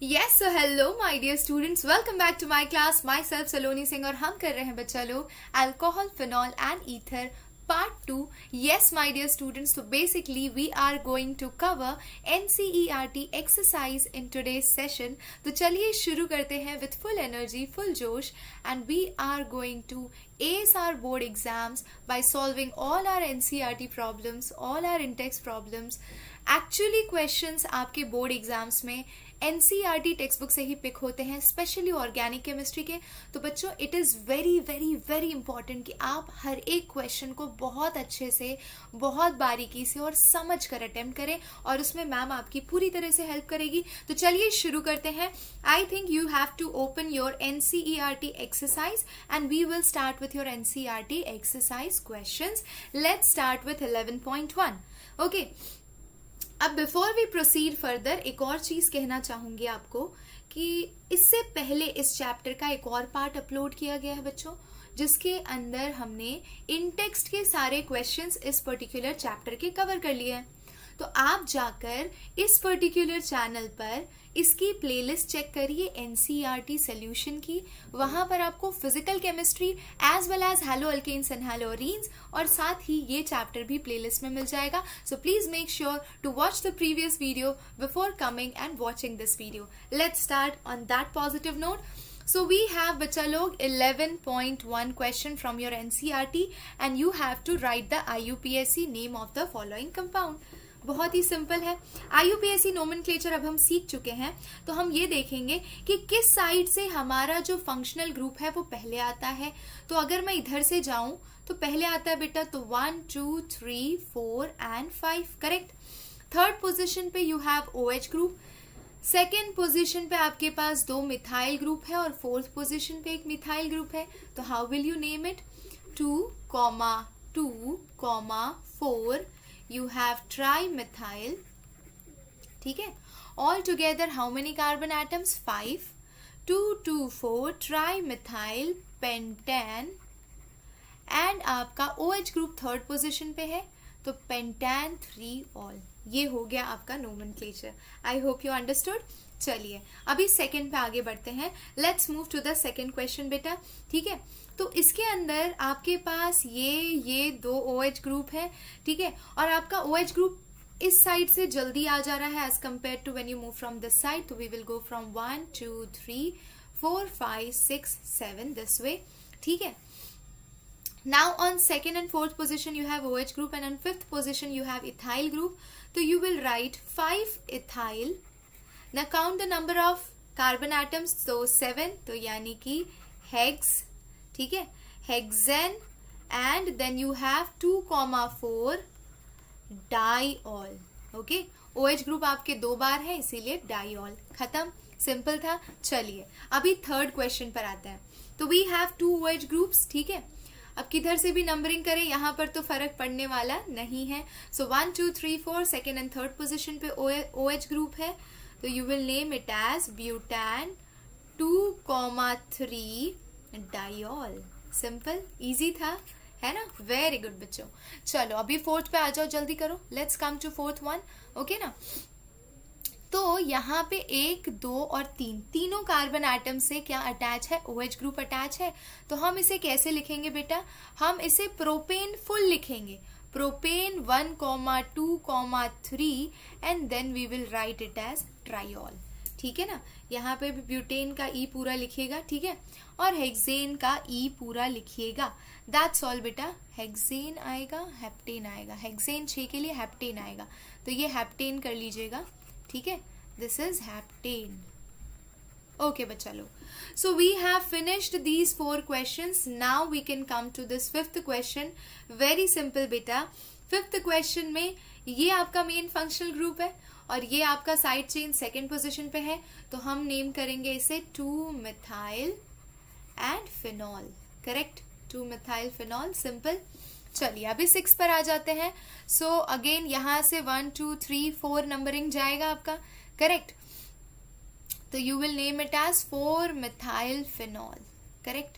Yes, so hello my dear students, welcome back to my class. Myself Saloni Singh और हम कर रहे हैं बच्चा लोग alcohol, phenol and ether part 2. Yes my dear students, so basically we are going to cover NCERT exercise in today's session. तो चलिए शुरू करते हैं with full energy, full जोश and we are going to ace our board exams by solving all our NCERT problems, all our in-text problems. Actually questions आपके board exams में NCERT text book से ही pick होते हैं, specially organic chemistry के. तो बच्चों it is very very very important कि आप हर एक क्वेश्चन को बहुत अच्छे से, बहुत बारीकी से और समझ कर अटेम्प्ट करें और उसमें मैम आपकी पूरी तरह से हेल्प करेगी. तो चलिए शुरू करते हैं. I think you have to open your NCERT exercise and we will start with your NCERT exercise questions. Let's start with 11.1. Okay, अब बिफोर वी प्रोसीड फर्दर एक और चीज कहना चाहूंगी आपको कि इससे पहले इस चैप्टर का एक और पार्ट अपलोड किया गया है बच्चों, जिसके अंदर हमने इन टेक्स्ट के सारे क्वेश्चंस इस पर्टिकुलर चैप्टर के कवर कर लिए हैं. तो आप जाकर इस पर्टिकुलर चैनल पर इसकी प्लेलिस्ट चेक करिए एनसीईआरटी सॉल्यूशन की. वहां पर आपको physical chemistry as well as haloalkanes and haloarenes और साथ ही ये चैप्टर भी प्लेलिस्ट में मिल जाएगा. So please make sure to watch the previous video before coming and watching this video. Let's start on that positive note. So we have बच्चा लोग 11.1 question from your NCERT and you have to write the IUPAC name of the following compound. बहुत ही simple है. IUPAC nomenclature अब हम सीख चुके हैं, तो हम ये देखेंगे कि किस साइड से हमारा जो फंक्शनल ग्रुप है वो पहले आता है. तो अगर मैं इधर से जाऊं तो पहले आता है बेटा तो 1, 2, 3, 4 एंड 5. करेक्ट. थर्ड पोजिशन पे you have OH group. Second position पे आपके पास 2 मिथाइल ग्रुप है और फोर्थ पोजीशन पे एक मिथाइल ग्रुप है. तो how will you name it? 2,2,4 you have trimethyl. ठीक है. All together how many carbon atoms? 5. 2, 2, 4 trimethyl pentane and आपका OH ग्रुप थर्ड पोजीशन पे है तो पेंटान 3 ऑल. ये हो गया आपका nomenclature. I hope you understood. चलिए अभी सेकंड पे आगे बढ़ते हैं. Let's move to the second question बेटा. ठीक है. तो इसके अंदर आपके पास ये 2 OH ग्रुप है. ठीक है. और आपका OH ग्रुप इस साइड से जल्दी आ जा रहा है as compare to when you move from this side. तो we will go from 1, 2, 3, 4, 5, 6, 7 this way. ठीक है. Now on second and fourth position you have OH group and on fifth position you have ethyl group. So you will write 5 ethyl. Now count the number of carbon atoms. So 7. तो यानी कि hex. ठीक है. Hexane and then you have 2,4 diol. Okay. OH group आपके 2 बार है इसीलिए diol. खत्म. Simple था. चलिए अभी थर्ड क्वेश्चन पर आते हैं. तो we have 2 OH ग्रुप्स. ठीक है. अब किधर से भी नंबरिंग करें यहाँ पर तो फर्क पड़ने वाला नहीं है. So 1, 2, 3, 4 second and third position पे OH ग्रुप है तो you will name it as butane 2,3 diol. Simple easy था है ना. वेरी गुड बच्चों. चलो अभी फोर्थ पे आ जाओ, जल्दी करो. Let's come to fourth one. Okay ना. तो यहाँ पे 1, 2 और 3 तीनों कार्बन एटम से क्या अटैच है? OH ग्रुप अटैच है. तो हम इसे कैसे लिखेंगे बेटा? हम इसे प्रोपेन फुल लिखेंगे. Propane 1,2,3 and then we will write it as triol. ठीक है ना. यहाँ पे ब्यूटेन का E पूरा लिखिएगा. ठीक है. और हेक्सेन का E पूरा लिखिएगा. दैट्स ऑल बेटा. हेक्सेन आएगा, हेप्टेन आएगा. हेक्सेन 6 के लिए हेप्टेन आएगा तो ये हेप्टेन कर लीजिएगा. ठीक है. This is heptane. ओके बच्चा लोग. So we have finished these 4 questions. Now we can come to this fifth question. Very simple बेटा. फिफ्थ क्वेश्चन में ये आपका मेन फंक्शनल ग्रुप है और ये आपका साइड चेन सेकेंड पोजीशन पे है तो हम नेम करेंगे इसे 2-methyl and phenol. Correct. 2-methyl phenol. Simple. चलिए अभी 6 पर आ जाते हैं. सो अगेन यहां से 1, 2, 3, 4 नंबरिंग जाएगा आपका. करेक्ट. तो you will name it as 4-methyl phenol. Correct.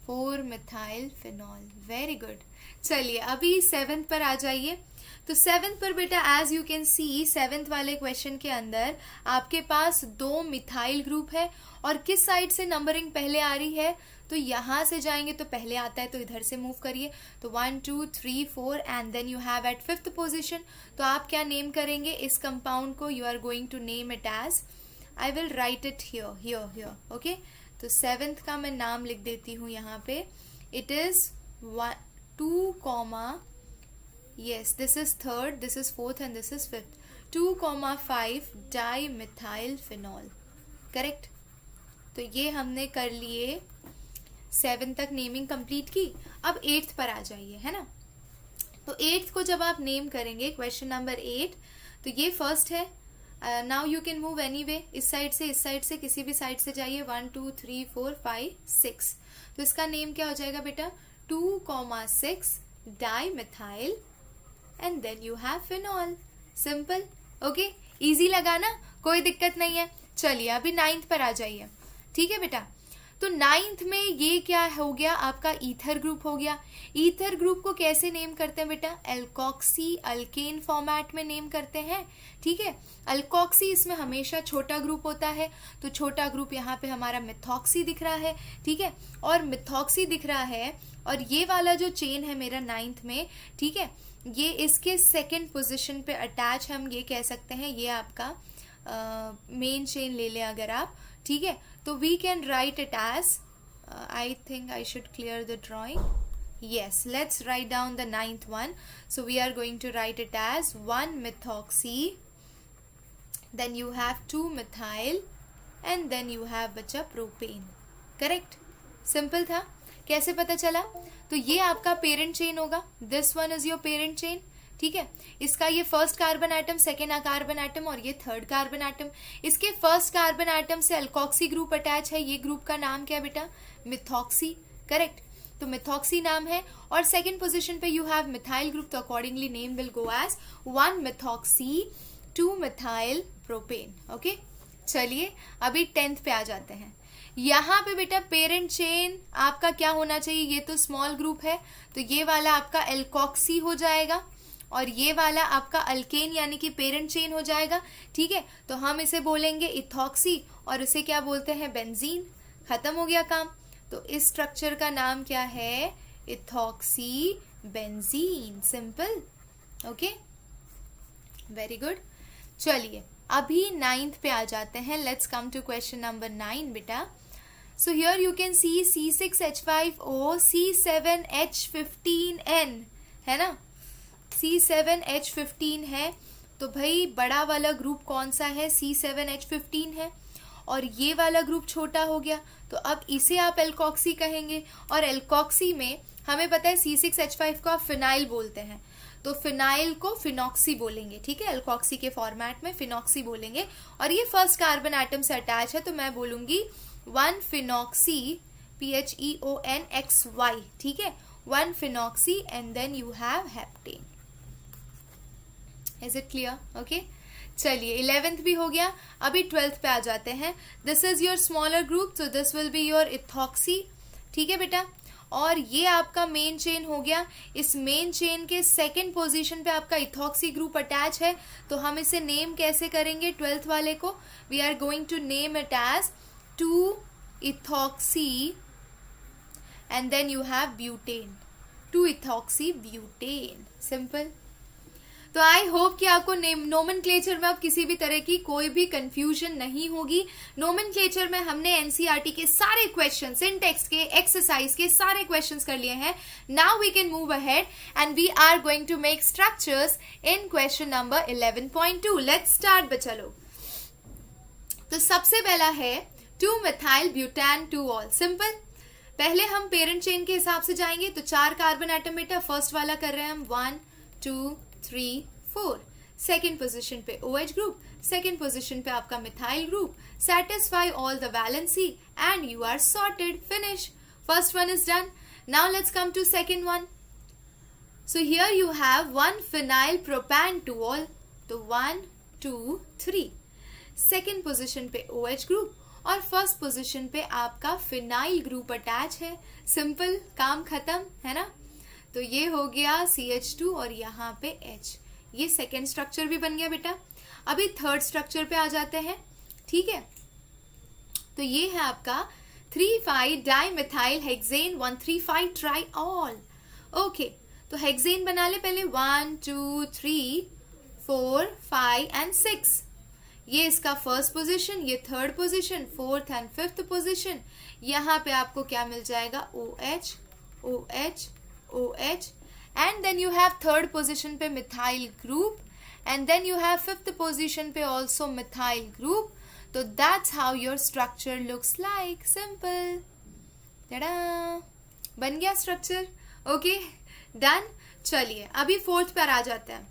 4-methyl phenol. Very good. चलिए अभी 7th पर आ जाइए। तो 7th पर बेटा as you can see 7th वाले क्वेश्चन के अंदर आपके पास 2 मिथाइल ग्रुप है और किस साइड से नंबरिंग पहले आ रही है, तो यहां से जाएंगे तो पहले आता है, तो इधर से मूव करिए। तो 1 2 3 4 and then you have at 5th position. तो आप क्या नेम करेंगे इस कंपाउंड को? You are going to name it as, I will write it here, okay. तो 7th का मैं नाम लिख देती हूँ यहाँ पे। It is 2, yes, this is 3rd, this is 4th and this is 5th. 2,5 dimethyl phenol. Correct. तो ये हमने कर लिए 7 तक नेमिंग कंप्लीट की। अब 8th पर आ जाइए, है ना। तो 8th को जब आप नेम करेंगे, क्वेश्चन नंबर 8, तो ये फर्स्ट है। Now you can move anyway, इस साइड से इस साइड से किसी भी साइड से जाइए। 1 2 3 4 5 6। तो इसका नेम क्या हो जाएगा बेटा? 2,6 dimethyl and then you have phenol. Simple, okay, easy लगा ना, कोई दिक्कत नहीं है। चलिए अभी 9th पर आ जाइए, ठीक है बेटा। तो 9th में ये क्या हो गया? आपका ईथर ग्रुप हो गया। ईथर ग्रुप को कैसे नेम करते हैं बेटा? एल्कोक्सी अल्केन फॉर्मेट में नेम करते हैं, ठीक है। अल्कोक्सी इसमें हमेशा छोटा ग्रुप होता है, तो छोटा ग्रुप यहाँ पे हमारा मिथॉक्सी दिख रहा है, ठीक है। और मिथॉक्सी दिख रहा है और ये वाला जो चेन है मेरा 9th में, ठीक है, ये इसके 2nd पोजीशन पे अटैच, हम ये कह सकते हैं ये आपका मेन चेन ले लें अगर आप, ठीक है। तो we can write it as, I think I should clear the drawing. yes, let's write down the 9th one. So we are going to write it as 1 methoxy, then you have 2 methyl and then you have बचा propane. Correct, simple था। कैसे पता चला? तो ये आपका parent chain होगा, this one is your parent chain, ठीक है। इसका ये first carbon atom, second carbon atom और ये 3rd कार्बन एटम। इसके फर्स्ट कार्बन एटम से अल्कोक्सी ग्रुप अटैच है, ये ग्रुप का नाम क्या है बेटा? Methoxy, correct. तो मिथॉक्सी नाम है और 2nd पोजीशन पे यू हैव मिथाइल ग्रुप, तो accordingly name will go as 1 methoxy 2 methyl propane, okay. चलिए अभी 10th पे आ जाते हैं। यहाँ पे बेटा पेरेंट चेन आपका क्या होना चाहिए? ये तो स्मॉल ग्रुप है, तो ये वाला आपका एल्कोक्सी हो जाएगा और ये वाला आपका अल्केन यानी कि पेरेंट चेन हो जाएगा, ठीक है। तो हम इसे बोलेंगे इथॉक्सी और इसे क्या बोलते हैं? बेंजीन। खत्म हो गया काम। तो इस स्ट्रक्चर का नाम क्या है? Ethoxy benzene. Simple, okay, very good. चलिए अभी 9th पे आ जाते हैं। Let's come to question number 9 बेटा। So here you can see C6H5O C7H15N, है ना। C7H15 है, तो भाई बड़ा वाला ग्रुप कौन सा है? C7H15 है और ये वाला ग्रुप छोटा हो गया, तो अब इसे आप एल्कोक्सी कहेंगे। और एल्कोक्सी में हमें पता है C6H5 को आप फिनाइल बोलते हैं, तो फिनाइल को फिनॉक्सी बोलेंगे, ठीक है। एल्कोक्सी के फॉर्मेट में फिनॉक्सी बोलेंगे और ये फर्स्ट कार्बन एटम से अटैच है, तो मैं बोलूंगी 1 फिनॉक्सी PHEONXY, ठीक है। 1 phenoxy and then you have heptane. Is it clear? Okay. चलिए 11th भी हो गया, अभी 12th पे आ जाते हैं। This is your smaller group, so this will be your ethoxy, ठीक है बेटा। और ये आपका मेन चेन हो गया। इस मेन चेन के 2nd पोजीशन पे आपका इथॉक्सी ग्रुप अटैच है, तो हम इसे नेम कैसे करेंगे? 12th वाले को we are going to name it as 2 ethoxy and then you have butane, 2 ethoxy butane. Simple. तो आई होप कि आपको नोमेनक्लेचर में अब किसी भी तरह की कोई भी कंफ्यूजन नहीं होगी। नोमेनक्लेचर में हमने एनसीईआरटी के सारे क्वेश्चन, सिंटेक्स के, एक्सरसाइज के सारे क्वेश्चंस कर लिए हैं। Now we can move ahead and we are going to make structures in question number 11.2। Let's start बच्चा लोग। तो सबसे पहला है 2 methyl butane 2 ol। सिंपल। पहले हम पेरेंट चेन के हिसाब से जाएंगे, तो 4 कार्बन एटम बेटा, फर्स्ट वाला कर रहे हैं हम 1 2 3 4। 2nd पोजीशन पे OH ग्रुप, 2nd पोजीशन पे आपका methyl group. Satisfy all the valency and you are sorted, finish. First one is done. Now let's come to 2nd one. So here you have 1 phenyl propane 2 ol, तो 1 2 3। 2nd position पे OH group और 1st position पे आपका phenyl group attach है। Simple, काम खत्म, है ना। तो ये हो गया CH2 और यहाँ पे H। ये सेकेंड स्ट्रक्चर भी बन गया बेटा। अभी थर्ड स्ट्रक्चर पे आ जाते हैं, ठीक है। तो ये है आपका 3,5 डाइमिथाइल हेक्सेन 1,3,5 ट्राइऑल। ओके, तो हेक्सेन बना ले पहले 1 2 3 4 5 एंड 6। ये इसका फर्स्ट पोजीशन, ये third position, fourth and fifth position. यहाँ पे आपको क्या मिल जाएगा, OH OH OH and then you have third position पे methyl group and then you have fifth position पे ऑल्सो मिथाइल ग्रुप। तो that's how your structure looks like, simple. Tada, बन गया स्ट्रक्चर। Okay, done. चलिए अभी fourth पर आ जाते हैं।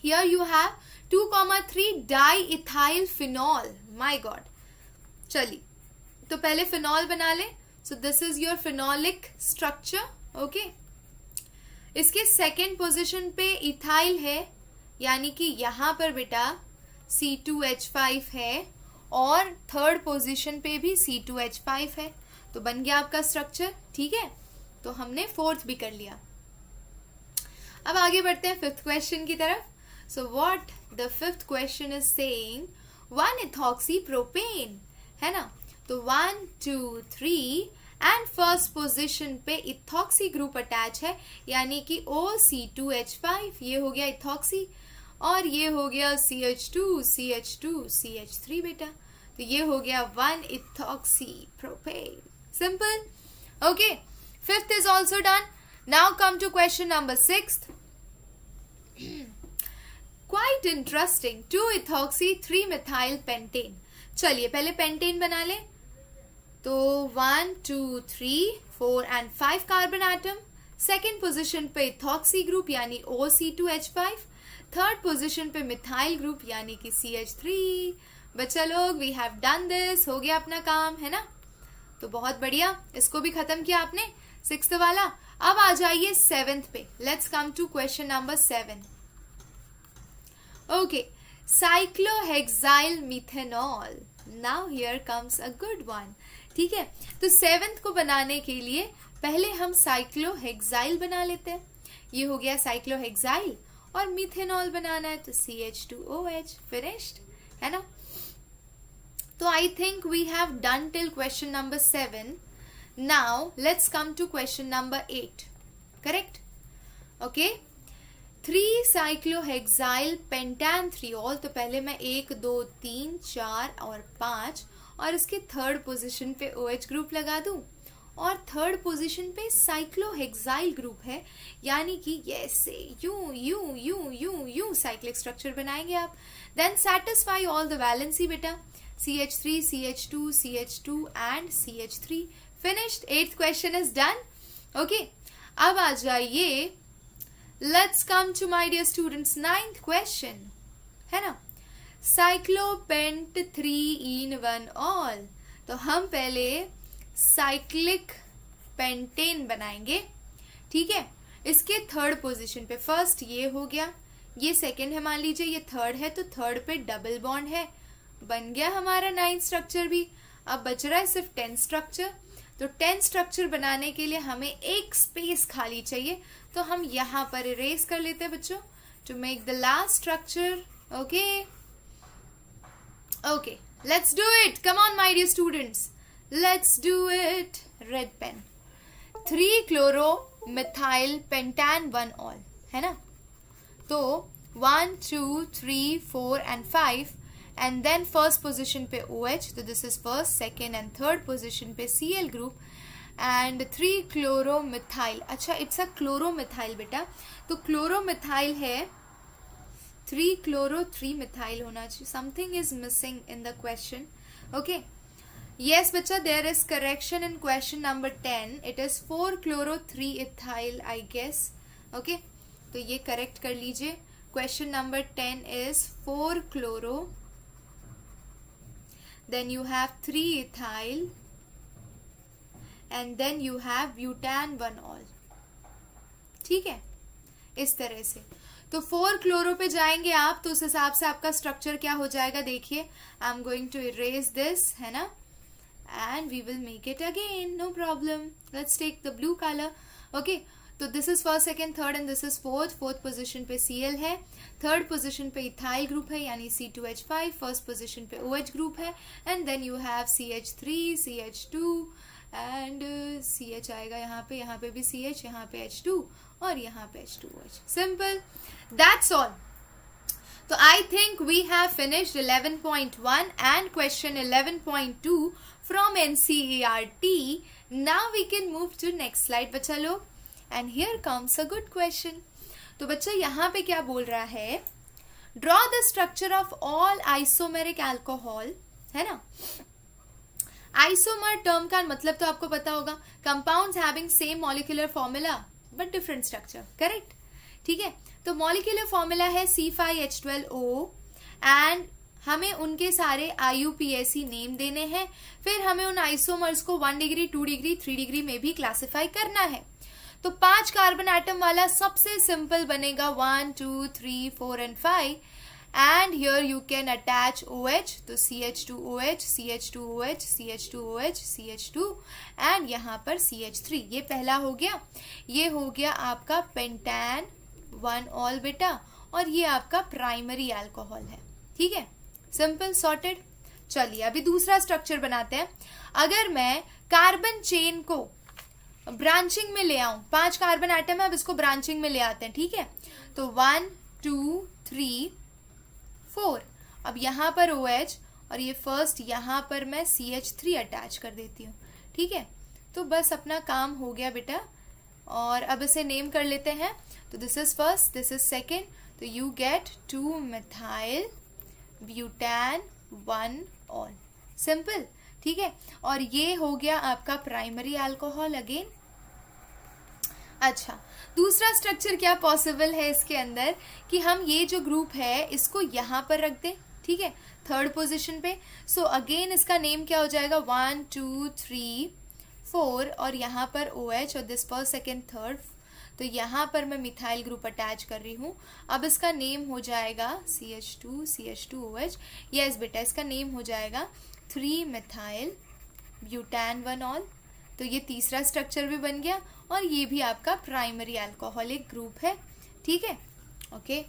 Here you have 2,3 diethyl phenol. My God. चलिए, तो पहले फिनॉल बना ले। So this is your phenolic structure. Okay. इसके सेकेंड पोजीशन पे इथाइल है, यानी कि यहाँ पर बेटा C2H5 है और थर्ड पोजीशन पे भी C2H5 है। तो बन गया आपका स्ट्रक्चर, ठीक है। तो हमने फोर्थ भी कर लिया। अब आगे बढ़ते हैं फिफ्थ क्वेश्चन की तरफ। So what the fifth question is saying, 1-ethoxypropane है ना। तो 1 2 3 एंड फर्स्ट पोजीशन पे इथॉक्सी ग्रुप अटैच है, यानी कि OC2H5, ये हो गया इथॉक्सी, और ये हो गया CH2 CH2 CH3 बेटा। तो ये हो गया 1-ethoxypropane, simple. Okay, fifth is also done. Now come to question number 6। Quite interesting, 2-ethoxy-3-methyl pentane। चलिए पहले पेंटेन बना ले। तो 1 2 3 4 and 5 carbon atom. Second position पे इथॉक्सी ग्रुप यानी OC2H5, थर्ड पोजीशन पे मिथाइल ग्रुप यानी कि CH3। बच्चा लोग, वी हैव डन दिस, हो गया अपना काम, है ना। तो बहुत बढ़िया, इसको भी खत्म किया आपने, सिक्स्थ वाला। अब आ जाइए सेवेंथ पे। Let's come to question number 7। Okay, cyclohexyl methanol. Now here comes a good one, ठीक है। तो सेवेंथ को बनाने के लिए पहले हम साइक्लोहेक्साइल बना लेते हैं। ये हो गया साइक्लोहेक्साइल, और मिथेनॉल बनाना है तो CH2OH, फिनिश्ड, है ना। तो I think we have done till question number 7। Now let's come to question number 8, correct. Okay, 3-cyclohexyl pentanthreol। तो पहले मैं 1 2 3 4 और 5 और इसके थर्ड पोजीशन पे OH ग्रुप लगा दूं, और थर्ड पोजीशन पे साइक्लोहेक्साइल ग्रुप है, यानी कि ऐसे यूं यूं यूं यूं यूं साइक्लिक स्ट्रक्चर बनाएंगे आप। Then satisfy all the valency बेटा, CH3 CH2 CH2 and CH3, finished. 8th question is done. Okay, अब आ जाइए, let's come to my dear students 9th question, है ना। साइक्लोपेंट 3-in-1-ol। तो हम पहले साइक्लिक पेंटेन बनाएंगे, ठीक है। इसके थर्ड पोजीशन पे, फर्स्ट ये हो गया, ये सेकंड है मान लीजिए, ये थर्ड है, तो थर्ड पे डबल बॉन्ड है, बन गया हमारा 9th स्ट्रक्चर भी। अब बच रहा है सिर्फ 10th स्ट्रक्चर। तो 10th स्ट्रक्चर बनाने के लिए हमें एक स्पेस खाली चाहिए, तो हम यहाँ पर इरेज कर लेते हैं बच्चों, to make the last structure. Okay okay, let's do it, come on my dear students, let's do it. Red pen, 3-chloromethyl pentan-1-ol, है ना। तो 1 2 3 4 and 5, and then first position पे OH, तो this is first, second and third position पे Cl group, and 3-chloromethyl। अच्छा, it's a chloromethyl बेटा। तो chloromethyl है 3-chloro-3-methyl होना चाहिए, something is missing in the question. Okay, yes बच्चा, there is correction in question number 10, it is 4-chloro-3-ethyl I guess। okay, तो ये करेक्ट कर लीजिए। Question number 10 is 4-chloro, then you have 3-ethyl and then you have butan-1-ol, ठीक है, इस तरह से। तो 4-chloro पे जाएंगे आप, तो उस हिसाब से आपका स्ट्रक्चर क्या हो जाएगा, देखिए। I am going to erase this, है ना। and we will make it again, no problem. Let's take the blue color. Okay, तो this is first, second, third and this is fourth position पे Cl है, third position पे ethyl group है यानी C2H5, first position पे OH group है, and then you have CH3, CH2 and CH आएगा यहाँ पे भी CH, यहाँ पे H2 और यहाँ पे H2OH. Simple, that's all. So I think we have finished 11.1 and question 11.2 from NCERT. Now we can move to next slide बच्चा लोग. And here comes a good question. तो बच्चा यहाँ पे क्या बोल रहा है? Draw the structure of all isomeric alcohol, है ना? Isomer term का मतलब तो आपको पता होगा, compounds having same molecular formula but different structure, correct? ठीक है, तो molecular formula है C5H12O and हमें उनके सारे IUPAC नेम देने हैं. फिर हमें उन आइसोमर्स को 1 डिग्री, 2 डिग्री, 3 डिग्री में भी क्लासिफाई करना है. तो 5 कार्बन एटम वाला सबसे सिंपल बनेगा 1, 2, 3, 4 and 5 and here you can attach OH, तो CH2OH, CH2OH, CH2OH, CH2 and यहाँ पर CH3. ये पहला हो गया. ये हो गया आपका पेंटान 1 ऑल बेटा और ये आपका प्राइमरी अल्कोहल है. ठीक है, सिंपल सॉर्टेड. चलिए अभी दूसरा स्ट्रक्चर बनाते हैं. अगर मैं कार्बन चेन को ब्रांचिंग में ले आऊं, 5 कार्बन एटम है, अब इसको ब्रांचिंग में ले आते हैं. ठीक है, तो 1, 2, 3, 4. अब यहां पर OH और ये फर्स्ट यहां पर मैं CH3 अटैच कर देती हूँ. ठीक है, तो बस अपना काम हो गया बेटा. और अब इसे नेम कर लेते हैं. तो this is first, this is second, तो you get 2 methyl butane 1 ol. Simple. ठीक है, और ये हो गया आपका प्राइमरी अल्कोहल अगेन. अच्छा, दूसरा स्ट्रक्चर क्या पॉसिबल है इसके अंदर कि हम ये जो ग्रुप है इसको यहां पर रख दें. ठीक है, थर्ड पोजीशन पे. सो अगेन इसका नेम क्या हो जाएगा? 1, 2, 3, 4 और यहाँ पर OH और दिस फर्स्ट, सेकेंड, थर्ड. तो यहाँ पर मैं मिथाइल ग्रुप अटैच कर रही हूँ. अब इसका नेम हो जाएगा CH2, CH2OH. यस बेटा, इसका नेम हो जाएगा 3 मिथाइल ब्यूटान 1 ऑल. तो ये तीसरा स्ट्रक्चर भी बन गया और ये भी आपका प्राइमरी अल्कोहलिक ग्रुप है. ठीक है, ओके.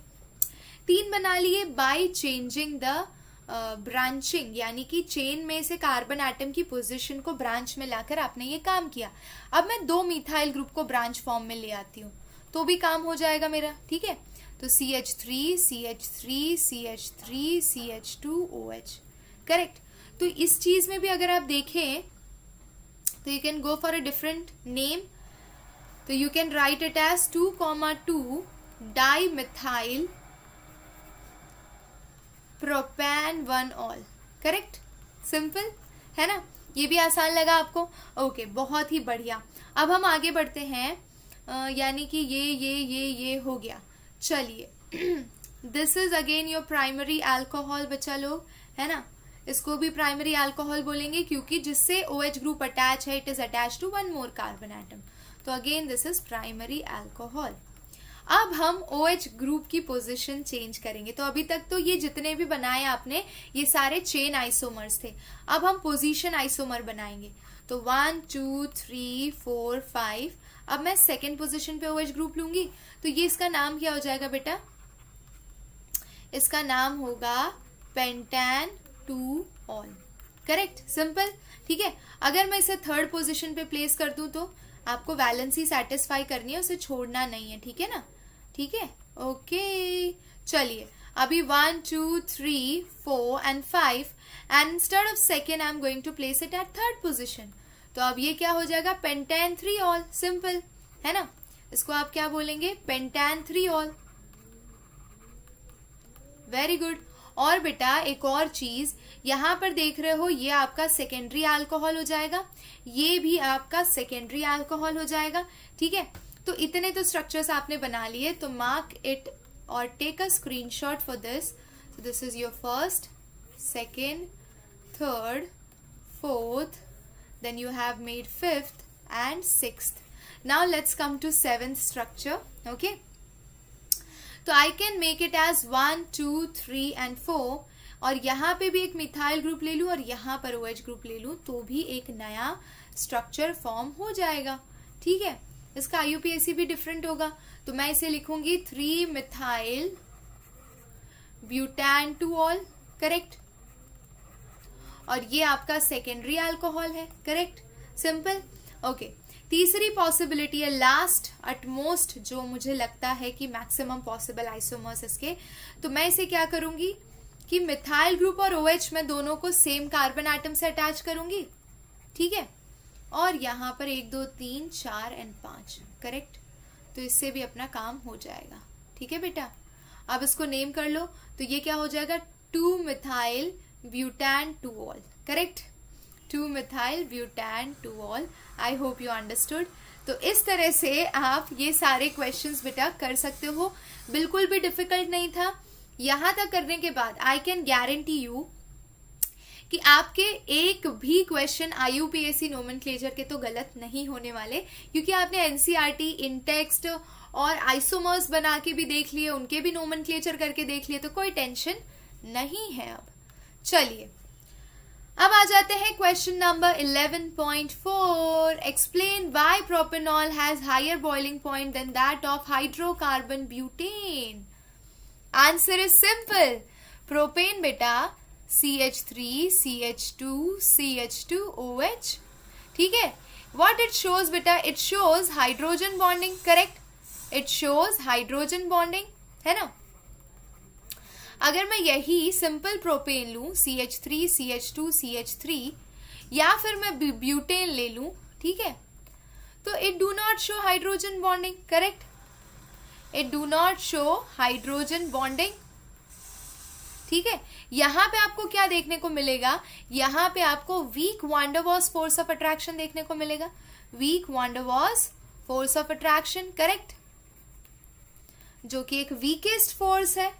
3 बना लिए बाय चेंजिंग द ब्रांचिंग, यानी कि चेन में से कार्बन एटम की पोजीशन को ब्रांच में लाकर आपने ये काम किया. अब मैं 2 मिथाइल ग्रुप को ब्रांच फॉर्म में ले आती हूँ तो भी काम हो जाएगा मेरा. ठीक है, तो CH3, CH3, CH3, CH2OH. Correct. तो इस चीज में भी अगर आप देखें तो you can go for a different name. तो you can write it as 2,2 di methyl propane 1 ol. Correct, simple है ना. ये भी आसान लगा आपको? ओके, बहुत ही बढ़िया. अब हम आगे बढ़ते हैं. यानी कि ये हो गया. चलिए, this is again your primary alcohol बच्चा लोग, है ना. इसको भी प्राइमरी अल्कोहल बोलेंगे क्योंकि जिससे OH ग्रुप अटैच है, it is attach to 1 more carbon atom. तो again this is primary alcohol. अब हम OH ग्रुप की पोजीशन चेंज करेंगे. तो अभी तक तो ये जितने भी बनाए आपने ये सारे चेन आइसोमर्स थे. अब हम पोजीशन आइसोमर बनाएंगे. तो 1, 2, 3, 4, 5. अब मैं सेकेंड पोजीशन पे OH ग्रुप लूंगी. तो ये इसका नाम क्या हो जाएगा बेटा? इसका नाम होगा पेंटान 2 ऑल. Correct, simple. ठीक है, अगर मैं इसे थर्ड पोजीशन पे प्लेस कर दूं तो आपको वैलेंसी सेटिस्फाई करनी है, उसे छोड़ना नहीं है. ठीक है ना. ठीक है, ओके. चलिए अभी 1, 2, 3, 4 and 5 and instead of second I am going to place it at third position. तो अब ये क्या हो जाएगा? पेंटान 3 ऑल. सिंपल है ना. इसको आप क्या बोलेंगे? पेंटान 3 ऑल. Very good. और बेटा एक और चीज यहां पर देख रहे हो, ये आपका सेकेंडरी अल्कोहल हो जाएगा, ये भी आपका सेकेंडरी अल्कोहल हो जाएगा. ठीक है, तो इतने तो स्ट्रक्चर्स आपने बना लिए. तो मार्क इट और take a screenshot for this. So this is your first, second, third, fourth, then you have made fifth and sixth. Now let's come to seventh structure. Okay. So I can make it as 1, 2, 3 and 4. और यहाँ पे भी एक methyl group ले लूँ और यहाँ पर OH ग्रुप ले लूँ तो भी एक नया स्ट्रक्चर फॉर्म हो जाएगा। ठीक है, इसका IUPAC भी डिफरेंट होगा, तो मैं इसे लिखूंगी 3 methyl butane two ol, correct. और ये आपका सेकेंडरी अल्कोहल है, करेक्ट, सिंपल। ओके, तीसरी पॉसिबिलिटी है, लास्ट अटमोस्ट, जो मुझे लगता है कि मैक्सिमम पॉसिबल आइसोमर्स इसके, तो मैं इसे क्या करूंगी कि मिथाइल ग्रुप और OH में दोनों को सेम कार्बन एटम से अटैच करूंगी। ठीक है, और यहां पर 1 2 3 4 एंड 5, करेक्ट। तो इससे भी अपना काम हो जाएगा। ठीक है बेटा, अब इसको नेम कर लो, तो ये क्या हो जाएगा, 2 methyl butane two ol, correct, 2 methyl butane two ol. I hope you understood. तो इस तरह से आप ये सारे क्वेश्चंस बेटा कर सकते हो, बिल्कुल भी डिफिकल्ट नहीं था। यहां तक करने के बाद आई कैन गारंटी यू कि आपके एक भी क्वेश्चन IUPAC नोमेनक्लेचर के तो गलत नहीं होने वाले, क्योंकि आपने NCERT, इंटेक्स्ट और आइसोमर्स बना के भी देख लिए, उनके भी नोमेनक्लेचर करके देख लिए, तो कोई टेंशन नहीं है। अब चलिए, अब आ जाते हैं question number 11.4। Explain why propanol has higher boiling point than that of hydrocarbon butane. Answer is simple, propane बेटा CH3 CH2 CH2OH। ठीक है, what it shows बेटा, it shows hydrogen bonding, correct, it shows hydrogen bonding, है ना। अगर मैं यही simple propane लूं, CH3 CH2 CH3, या फिर मैं ब्यूटेन ले लूं, ठीक है, तो it do not show hydrogen bonding, correct, it do not show hydrogen bonding. ठीक है, यहां पे आपको क्या देखने को मिलेगा, यहां पे आपको weak van der Waals force of attraction देखने को मिलेगा, weak van der Waals force of attraction, correct, जो कि एक वीकेस्ट फोर्स है।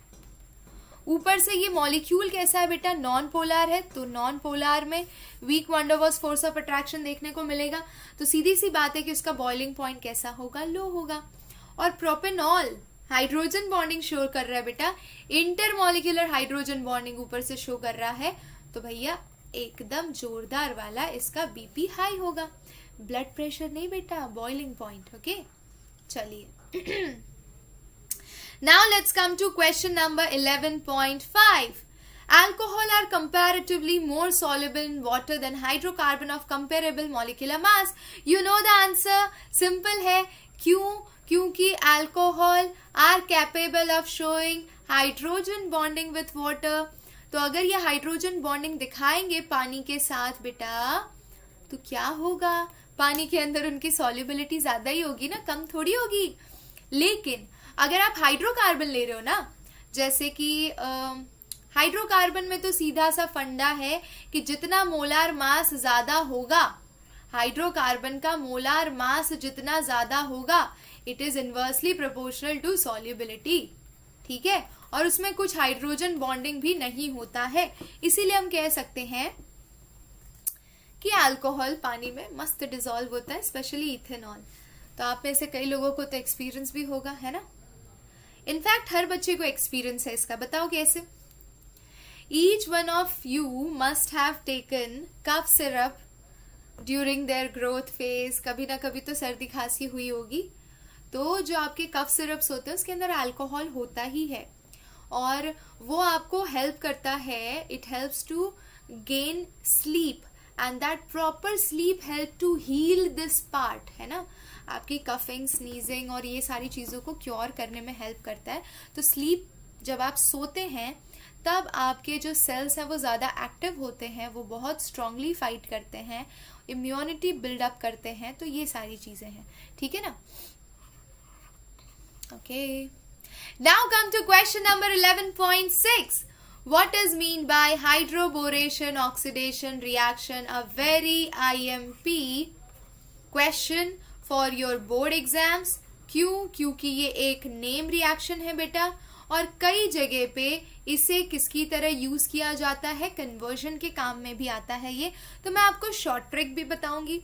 ऊपर से ये मॉलिक्यूल कैसा है बेटा, नॉन पोलर है, तो नॉन पोलर में weak van der Waals force of attraction देखने को मिलेगा, तो सीधी सी बात है कि उसका बॉइलिंग पॉइंट कैसा होगा, लो होगा। और प्रोपेनॉल हाइड्रोजन बॉन्डिंग शो कर रहा है बेटा, इंटरमॉलिक्यूलर हाइड्रोजन बॉन्डिंग ऊपर से शो कर रहा है, तो भैया एकदम जोरदार वाला इसका BP हाई होगा, ब्लड प्रेशर नहीं बेटा, बॉइलिंग पॉइंट। ओके, चलिए, now let's come to question number 11.5। Alcohol are comparatively more soluble in water than hydrocarbon of comparable molecular mass. You know the answer, simple है, क्यों, क्योंकि alcohol are capable of showing hydrogen bonding with water. तो अगर ये hydrogen bonding दिखाएंगे पानी के साथ बेटा, तो क्या होगा, पानी के अंदर उनकी सॉल्युबिलिटी ज्यादा ही होगी ना, कम थोड़ी होगी। लेकिन अगर आप हाइड्रोकार्बन ले रहे हो ना, जैसे कि हाइड्रोकार्बन में तो सीधा सा फंडा है कि जितना मोलार मास ज्यादा होगा, हाइड्रोकार्बन का मोलार मास जितना ज्यादा होगा, it is inversely proportional to solubility. ठीक है, और उसमें कुछ हाइड्रोजन बॉन्डिंग भी नहीं होता है, इसीलिए हम कह सकते हैं कि अल्कोहल पानी में मस्त डिसॉल्व होता है, स्पेशली इथेनॉल। तो आप में से कई लोगों को तो एक्सपीरियंस भी होगा, है ना। इनफैक्ट हर बच्चे को एक्सपीरियंस है इसका, बताओ कैसे। Each one of you must have taken cough syrup during their growth phase. कभी ना कभी तो सर्दी खांसी हुई होगी, तो जो आपके कफ सिरप्स होते हैं उसके अंदर अल्कोहल होता ही है, और वो आपको हेल्प करता है, it helps to gain sleep, and that proper sleep help to heal this part, है ना। आपकी कफिंग, स्नीजिंग और ये सारी चीजों को क्योर करने में हेल्प करता है। तो स्लीप, जब आप सोते हैं तब आपके जो सेल्स हैं वो ज्यादा एक्टिव होते हैं, वो बहुत स्ट्रांगली फाइट करते हैं, इम्यूनिटी बिल्डअप करते हैं, तो ये सारी चीजें हैं, ठीक है ना। Okay, now come to question number 11.6। What is mean by hydroboration oxidation reaction? A very IMP question for your board exams. क्यों? क्योंकि ये एक नेम रिएक्शन है बेटा, और कई जगह पे इसे किसकी तरह यूज किया जाता है, कन्वर्जन के काम में भी आता है ये। तो मैं आपको शॉर्ट ट्रिक भी बताऊंगी,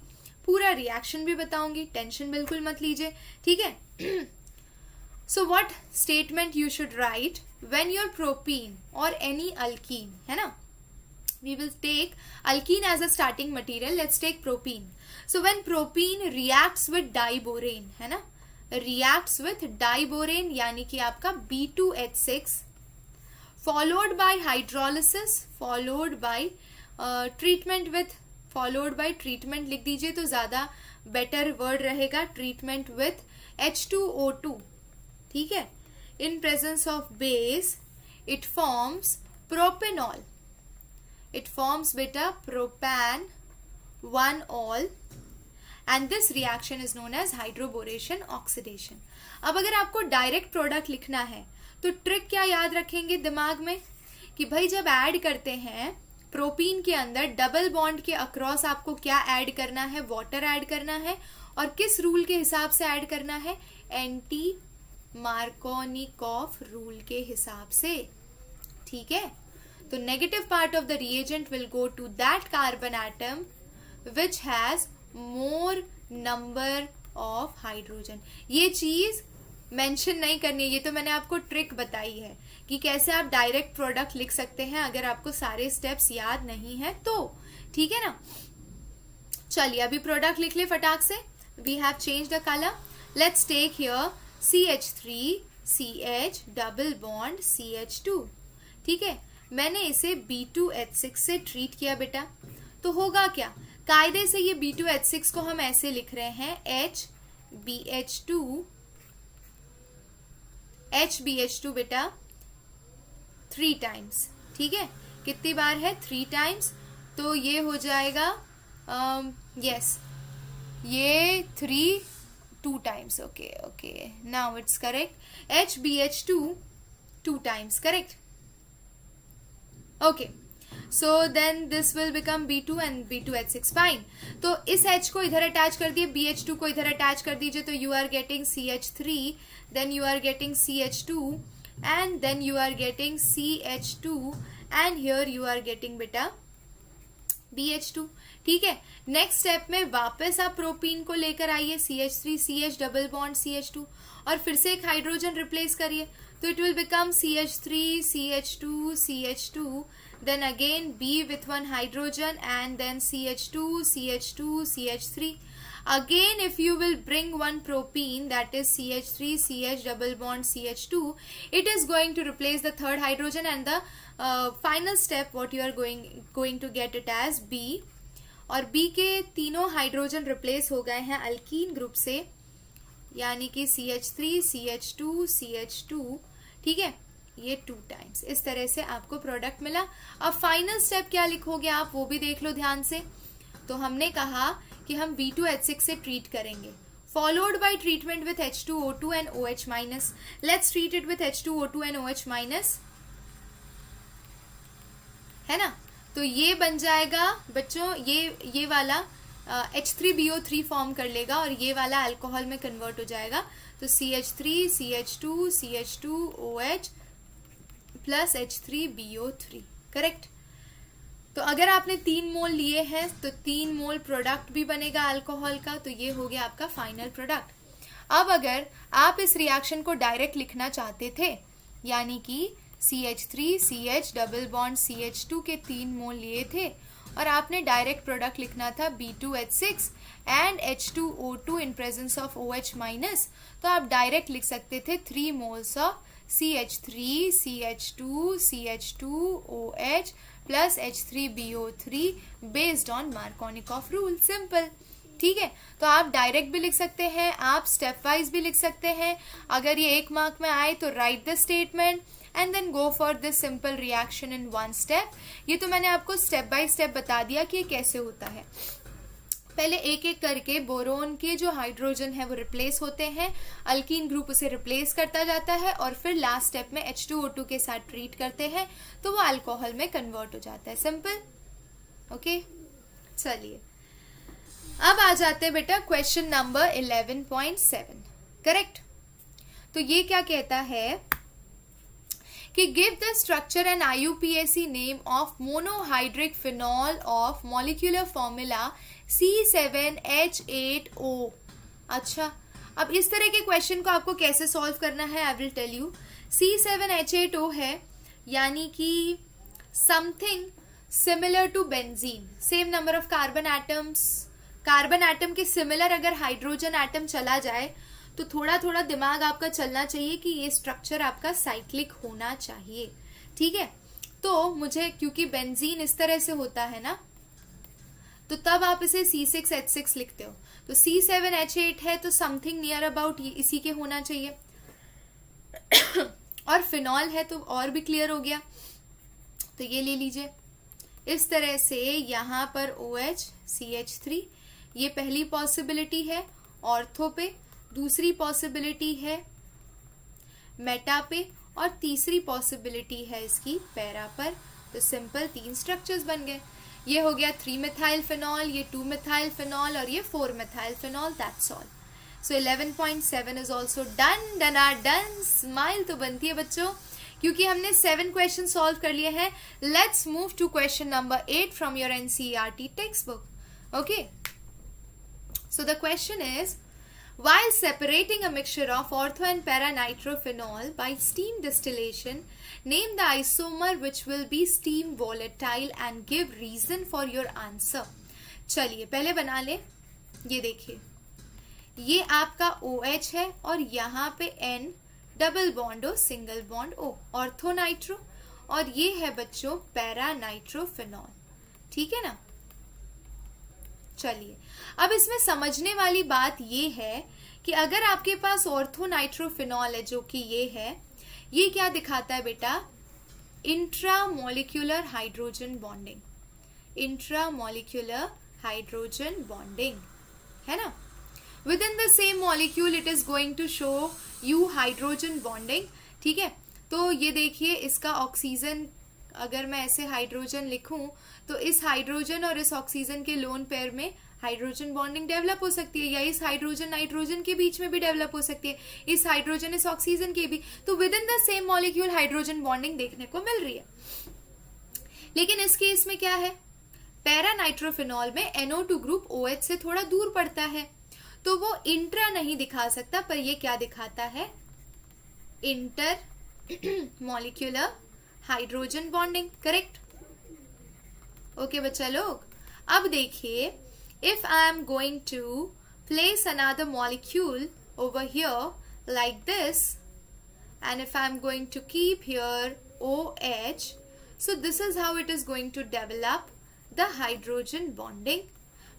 पूरा रिएक्शन भी बताऊंगी, टेंशन बिल्कुल मत लीजिए, ठीक है। So what statement you should write when your propene or any alkene, है ना? We will take alkene as a starting material. Let's take propene. So when propene reacts with diborane, है ना? Reacts with diborane यानी कि आपका B2H6 followed by hydrolysis followed by treatment with followed by treatment लिख दीजिए तो ज़्यादा better word रहेगा, treatment with H2O2. ठीक है, in presence of base it forms propanol. It forms beta propan 1-ol and this reaction is known as hydroboration oxidation. अब अगर आपको डायरेक्ट प्रोडक्ट लिखना है तो ट्रिक क्या याद रखेंगे दिमाग में कि भाई जब ऐड करते हैं प्रोपीन के अंदर डबल बॉन्ड के अक्रॉस आपको क्या ऐड करना है, वाटर ऐड करना है और किस रूल के हिसाब से ऐड करना है, एंटी मार्कोनिकॉफ रूल के हिसाब से. ठीक है, तो negative part of the reagent will go to that carbon atom which has more number of hydrogen. ये चीज मेंशन नहीं करनी है, ये तो मैंने आपको ट्रिक बताई है कि कैसे आप डायरेक्ट प्रोडक्ट लिख सकते हैं अगर आपको सारे स्टेप्स याद नहीं है तो. ठीक है ना, चलिए अभी प्रोडक्ट लिख ले फटाक से. We have change the colour. Let's take here CH3CH double bond CH2. ठीक है, मैंने इसे B2H6 से ट्रीट किया बेटा, तो होगा क्या, कायदे से ये B2H6 को हम ऐसे लिख रहे हैं HBH2 बेटा 3 टाइम्स. ठीक है, कितनी बार है, 3 टाइम्स, तो ये हो जाएगा यस ये 2 times. Okay, now it's correct. HBH2 2 times, correct? Okay, so then this will become B2 and B2H6. fine. तो इस H को इधर अटैच कर दिए, BH2 को इधर अटैच कर दीजिए, तो you are getting CH3, then you are getting CH2 and then you are getting CH2 and here you are getting बेटा BH2. ठीक है, नेक्स्ट स्टेप में वापस आप प्रोपीन को लेकर आइए CH3CH डबल बॉन्ड CH2 और फिर से एक हाइड्रोजन रिप्लेस करिए, तो it will become CH3CH2 then again B with 1 hydrogen and then CH2CH3. Again if you will bring one propene that is CH3CH double bond CH2, it is going to replace the third hydrogen and the final step what you are going to get it as B. और B के तीनों hydrogen replace हो गए हैं alkyne group से, यानी कि CH3CH2CH2. ठीक है, ये 2 टाइम्स. इस तरह से आपको प्रोडक्ट मिला. अब फाइनल स्टेप क्या लिखोगे आप वो भी देख लो ध्यान से. तो हमने कहा कि हम B2H6 से ट्रीट करेंगे, followed by treatment with H2O2 and OH minus. Let's treat it with H2O2 and OH minus, है ना. तो ये बन जाएगा बच्चों, ये वाला H3BO3 फॉर्म कर लेगा और ये वाला अल्कोहल में कन्वर्ट हो जाएगा. तो CH3CH2CH2OH प्लस H3BO3, करेक्ट. तो अगर आपने 3 मोल लिए हैं तो 3 मोल प्रोडक्ट भी बनेगा अल्कोहल का, तो ये हो गया आपका फाइनल प्रोडक्ट. अब अगर आप इस रिएक्शन को डायरेक्ट लिखना चाहते थे, यानी कि CH3CH डबल बॉन्ड CH2 के 3 मोल लिए थे और आपने डायरेक्ट प्रोडक्ट लिखना था B2H6 and H2O2 in presence of OH minus, तो आप डायरेक्ट लिख सकते थे 3 moles of CH3CH2CH2OH plus H3BO3 based on Markovnikov rule. Simple. ठीक है, तो आप डायरेक्ट भी लिख सकते हैं, आप स्टेप वाइज भी लिख सकते हैं. अगर ये 1 मार्क में आए तो write the statement and then go for this simple reaction in 1 step. ये तो मैंने आपको स्टेप बाय स्टेप बता दिया कि ये कैसे होता है. पहले एक एक करके बोरोन के जो हाइड्रोजन है वो रिप्लेस होते हैं, अल्कीन ग्रुप उसे रिप्लेस करता जाता है और फिर लास्ट स्टेप में H2O2 के साथ ट्रीट करते हैं तो वो अल्कोहल में कन्वर्ट हो जाता है. सिंपल. ओके, चलिए अब आ जाते हैं बेटा क्वेश्चन नंबर 11.7. करेक्ट. तो ये क्या कहता है कि give the structure and IUPAC name of monohydric phenol of molecular formula C7H8O. अच्छा, अब इस तरह के क्वेश्चन को आपको कैसे सॉल्व करना है, I will tell you. C7H8O है, यानी कि something similar to benzene, same number of carbon atoms. Carbon atom के सिमिलर अगर हाइड्रोजन एटम चला जाए तो थोड़ा थोड़ा दिमाग आपका चलना चाहिए कि ये स्ट्रक्चर आपका साइक्लिक होना चाहिए. ठीक है, तो मुझे क्योंकि बेंजीन इस तरह से होता है ना, तो तब आप इसे C6H6 लिखते हो. तो C7H8 है तो समथिंग नियर अबाउट इसी के होना चाहिए. और फिनॉल है तो और भी क्लियर हो गया. तो ये ले लीजिए इस तरह से, यहां पर OH CH3, ये पहली पॉसिबिलिटी है ऑर्थो पे, दूसरी पॉसिबिलिटी है मेटा पे, और तीसरी पॉसिबिलिटी है इसकी पैरा पर. तो सिंपल 3 स्ट्रक्चर्स बन गए. ये हो गया 3 मिथाइल फिनॉल, ये 2 मिथाइल फिनॉल और ये 4 methyl phenol. That's all. So 11.7 is also done. Done are done. Smile तो बनती है बच्चों, क्योंकि हमने 7 क्वेश्चन सॉल्व कर लिए हैं. Let's move to question number 8 from your NCERT text book. Okay, so the question is, while separating a mixture of ortho and para nitrophenol by steam distillation, name the isomer which will be steam volatile and give reason for your answer. चलिए पहले बना ले. ये देखिए, ये आपका OH है और यहाँ पे N double bond O single bond O, ortho nitro, और ये है बच्चों पैरा नाइट्रोफिनॉल. ठीक है ना. चलिए अब इसमें समझने वाली बात ये है कि अगर आपके पास ऑर्थो नाइट्रोफिनॉल है, जो कि ये है, ये क्या दिखाता है बेटा, intramolecular hydrogen bonding. Intramolecular hydrogen bonding है ना. Within the same molecule it is going to show you hydrogen bonding. ठीक है, तो ये देखिए इसका ऑक्सीजन, अगर मैं ऐसे हाइड्रोजन लिखूं तो इस हाइड्रोजन और इस ऑक्सीजन के लोन पेयर में हाइड्रोजन बॉन्डिंग डेवलप हो सकती है, या इस हाइड्रोजन नाइट्रोजन के बीच में भी डेवलप हो सकती है, इस हाइड्रोजन इस ऑक्सीजन के भी. तो with in the same molecule hydrogen bonding देखने को मिल रही है. लेकिन इस केस में क्या है, पैरा नाइट्रोफिनॉल में NO2 ग्रुप OH से थोड़ा दूर पड़ता है, तो वो इंट्रा नहीं दिखा सकता, पर ये क्या दिखाता है, inter molecular hydrogen bonding. Correct. Okay बच्चा लोग, अब देखिए, if I am going to place another molecule over here like this, and if I am going to keep here OH, so this is how it is going to develop the hydrogen bonding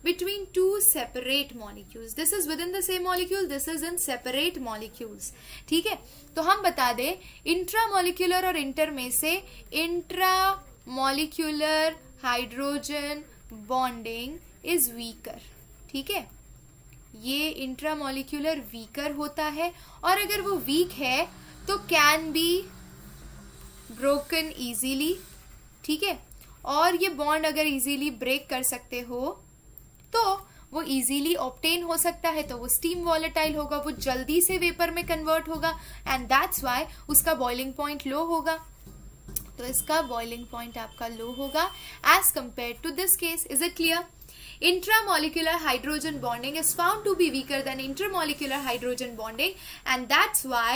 between two separate molecules. This is within the same molecule, this is in separate molecules. ठीक है, तो हम बता दें intramolecular और inter में से intramolecular hydrogen bonding is weaker. ठीक है, ये इंट्रामोलिक्यूलर वीकर होता है, और अगर वो वीक है तो कैन बी ब्रोकन इजीली. ठीक है, और ये बॉन्ड अगर इजीली ब्रेक कर सकते हो तो वो इजीली ऑब्टेन हो सकता है, तो वो स्टीम वॉलेटाइल होगा, वो जल्दी से वेपर में कन्वर्ट होगा, एंड दैट्स वाई उसका बॉइलिंग पॉइंट लो होगा. तो इसका बॉइलिंग पॉइंट आपका लो होगा as compare to this case. Is it clear? Intramolecular hydrogen bonding is found to be weaker than intermolecular hydrogen bonding, and that's why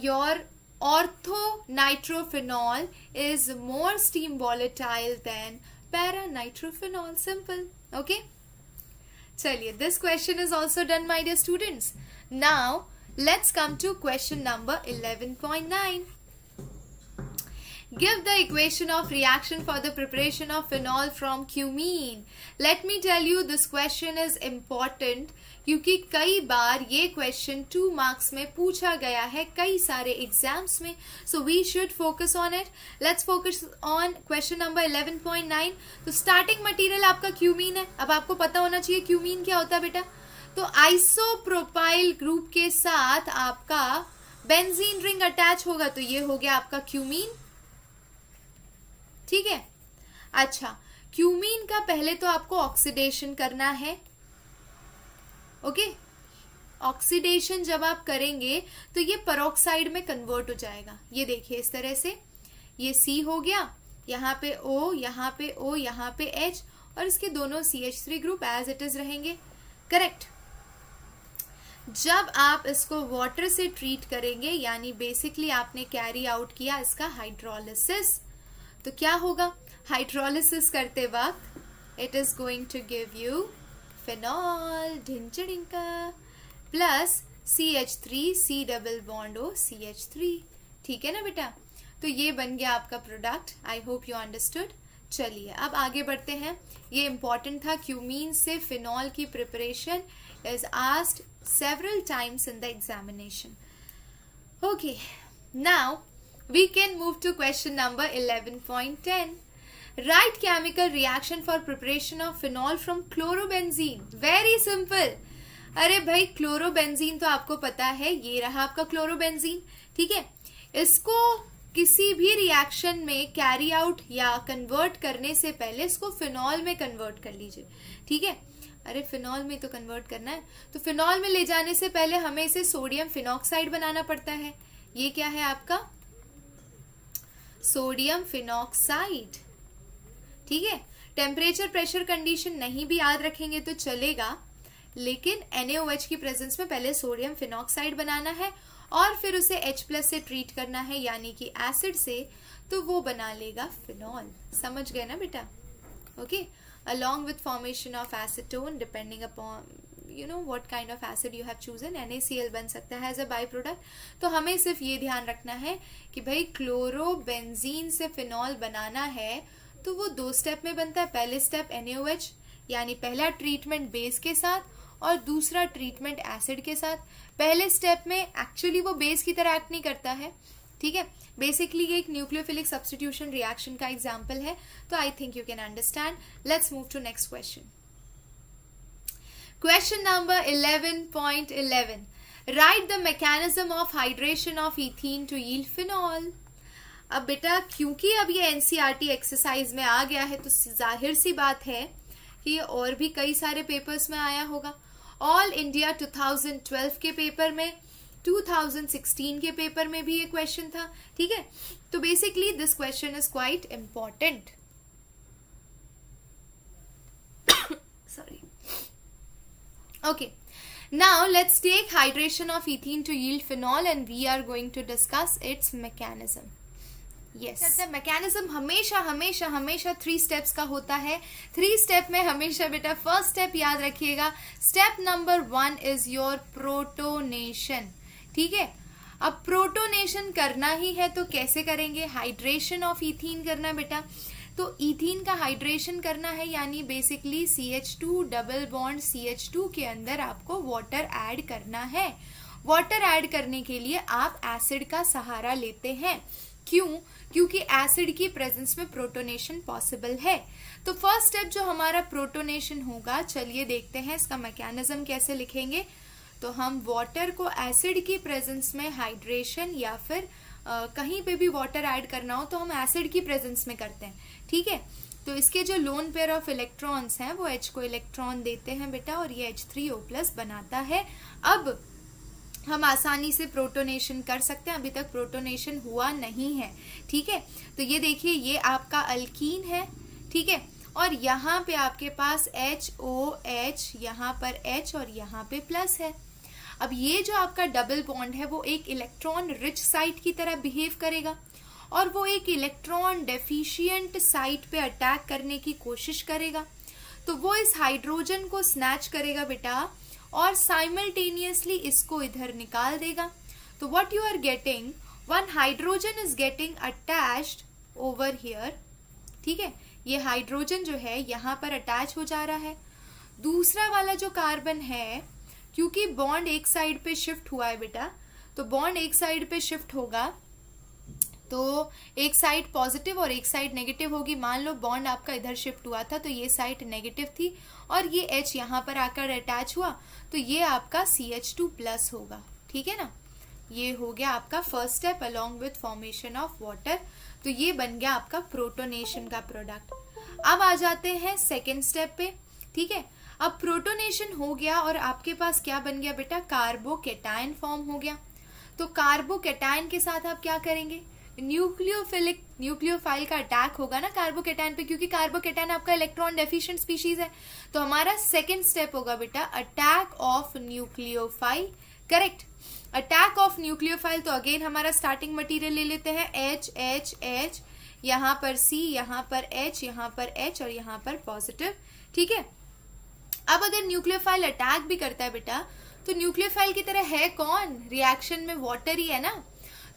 your orthonitrophenol is more steam volatile than paranitrophenol. Simple. Okay? Chaliye, this question is also done, my dear students. Now let's come to question number 11.9. Give the equation of reaction for the preparation of phenol from cumene. Let me tell you, this question is important क्योंकि कई बार ये question 2 marks में पूछा गया है कई सारे exams में. So we should focus on it. Let's focus on question number 11.9. तो starting material आपका cumene है. अब आपको पता होना चाहिए cumene क्या होता है बेटा. तो आइसोप्रोपाइल ग्रुप के साथ आपका बेंजीन रिंग अटैच होगा, तो ये हो गया आपका क्यूमीन. ठीक है, अच्छा, क्यूमीन का पहले तो आपको ऑक्सीडेशन करना है. ओके, ऑक्सीडेशन जब आप करेंगे तो ये पेरोक्साइड में कन्वर्ट हो जाएगा. ये देखिए इस तरह से, ये C हो गया, यहाँ पे O, यहाँ पे O, यहाँ पे H, और इसके दोनों CH3 group as it is रहेंगे. करेक्ट. जब आप इसको वाटर से ट्रीट करेंगे, यानी बेसिकली आपने कैरी आउट किया इसका हाइड्रोलिसिस, तो क्या होगा? हाइड्रोलिसिस करते वक्त it is going to give you phenol ढिंचड़िंका plus CH3 C double bond O CH3। ठीक है ना बेटा? तो ये बन गया आपका product. I hope you understood. चलिए अब आगे बढ़ते हैं। ये इंपॉर्टेंट था, क्यूमीन से फिनॉल की preparation is asked several times in the examination. Okay, now we can move to question number 11.10. Write chemical reaction for preparation of phenol from chlorobenzene. Very simple. अरे भाई क्लोरोबेंजीन तो आपको पता है, ये रहा आपका क्लोरोबेंजीन। ठीक है, इसको किसी भी रिएक्शन में कैरी आउट या कन्वर्ट करने से पहले इसको फिनॉल में कन्वर्ट कर लीजिए। ठीक है, अरे फिनॉल में तो कन्वर्ट करना है, तो फिनॉल में ले जाने से पहले हमें इसे सोडियम फिनॉक्साइड बनाना पड़ता है। ये क्या है आपका? Sodium phenoxide. ठीक है, टेम्परेचर प्रेशर कंडीशन नहीं भी याद रखेंगे तो चलेगा, लेकिन NaOH की प्रेजेंस में पहले सोडियम फिनॉक्साइड बनाना है और फिर उसे H+ से ट्रीट करना है, यानी कि एसिड से, तो वो बना लेगा फिनॉल। समझ गए ना बेटा? Okay, along with formation of acetone depending upon what kind of acid you have chosen, NaCl बन सकता है as a byproduct। तो हमें सिर्फ ये ध्यान रखना है कि भाई क्लोरोबेंजीन से फिनॉल बनाना है तो वो 2 स्टेप में बनता है। पहले स्टेप NaOH, यानी पहला ट्रीटमेंट बेस के साथ और दूसरा ट्रीटमेंट एसिड के साथ। पहले स्टेप में एक्चुअली वो बेस की तरह एक्ट नहीं करता है। ठीक है, बेसिकली ये एक न्यूक्लियोफिलिक सब्स्टिट्यूशन रिएक्शन का एग्जांपल है, तो I think you can understand. Let's move to next question. Question number 11.11, write the mechanism of hydration of ethene to yield phenol. अब बेटा क्योंकि अब ये NCERT एक्सरसाइज में आ गया है तो जाहिर सी बात है कि ये और भी कई सारे पेपर्स में आया होगा। ऑल इंडिया 2012 के पेपर में, 2016 के पेपर में भी ये क्वेश्चन था। ठीक है, तो basically this question is quite important. Sorry. Okay, now let's take hydration of ethene to yield phenol and we are going to discuss its mechanism. Yes, mechanism हमेशा हमेशा हमेशा 3 स्टेप्स का होता है। 3 स्टेप में हमेशा बेटा फर्स्ट स्टेप याद रखिएगा, step number 1 is your protonation. ठीक है, अब प्रोटोनेशन करना ही है तो कैसे करेंगे? हाइड्रेशन ऑफ इथीन करना बेटा। तो इथीन का हाइड्रेशन करना है, यानी basically CH2 double bond CH2 के अंदर आपको वाटर ऐड करना है। वाटर ऐड करने के लिए आप एसिड का सहारा लेते हैं। क्यों? क्योंकि एसिड की प्रेजेंस में प्रोटोनेशन पॉसिबल है। तो फर्स्ट स्टेप जो हमारा प्रोटोनेशन होगा, चलिए देखते हैं इसका मैकेनिज्म कैसे लिखेंगे। तो हम वाटर को एसिड की प्रेजेंस में हाइड्रेशन या फिर कहीं पे भी वाटर ऐड करना हो तो हम एसिड की प्रेजेंस में करते हैं। ठीक है, तो इसके जो लोन पेयर ऑफ इलेक्ट्रॉन्स हैं वो H को इलेक्ट्रॉन देते हैं बेटा और ये H3O+ बनाता है। अब हम आसानी से प्रोटोनेशन कर सकते हैं, अभी तक प्रोटोनेशन हुआ नहीं है। ठीक है, तो ये देखिए ये आपका अल्कीन है। ठीक है, और यहाँ पे आपके पास HOH, यहाँ पर H और यहाँ पे प्लस है। अब ये जो आपका डबल बॉन्ड है वो एक इलेक्ट्रॉन रिच साइट की तरह बिहेव करेगा और वो एक इलेक्ट्रॉन डेफिशिएंट साइट पे अटैक करने की कोशिश करेगा। तो वो इस हाइड्रोजन को स्नैच करेगा बेटा और साइमल्टेनियसली इसको इधर निकाल देगा। तो what you are getting, one hydrogen is getting attached over here. ठीक है, ये हाइड्रोजन जो है यहाँ पर अटैच हो जा रहा है। दूसरा वाला जो कार्बन है, क्योंकि बॉन्ड एक साइड पे शिफ्ट हुआ है बेटा, तो बॉन्ड एक साइड पे शिफ्ट होगा तो एक साइड पॉजिटिव और एक साइड नेगेटिव होगी। मान लो बॉन्ड आपका इधर शिफ्ट हुआ था तो ये साइड नेगेटिव थी और ये H यहाँ पर आकर अटैच हुआ तो ये आपका CH2+ होगा। ठीक है ना, ये हो गया आपका first step along with formation of water. तो ये बन गया आपका प्रोटोनेशन का प्रोडक्ट। अब आ जाते हैं सेकेंड स्टेप पे। ठीक है, अब प्रोटोनेशन हो गया और आपके पास क्या बन गया बेटा, कार्बोकेटायन फॉर्म हो गया। तो कार्बोकेटायन के साथ आप क्या करेंगे, न्यूक्लियोफाइल का अटैक होगा ना कार्बोकेटाइन पे, क्योंकि कार्बोकेटाइन आपका इलेक्ट्रॉन डेफिशिएंट स्पीशीज है। तो हमारा सेकेंड स्टेप होगा बेटा attack of nucleophile. Correct, attack of nucleophile. तो अगेन हमारा स्टार्टिंग मटेरियल ले लेते हैं H H H, यहाँ पर C, यहाँ पर H, यहाँ पर H और यहाँ पर पॉजिटिव। ठीक है, अब अगर न्यूक्लियोफाइल अटैक भी करता है बेटा, तो न्यूक्लियोफाइल की तरह है कौन, रिएक्शन में वाटर ही है ना।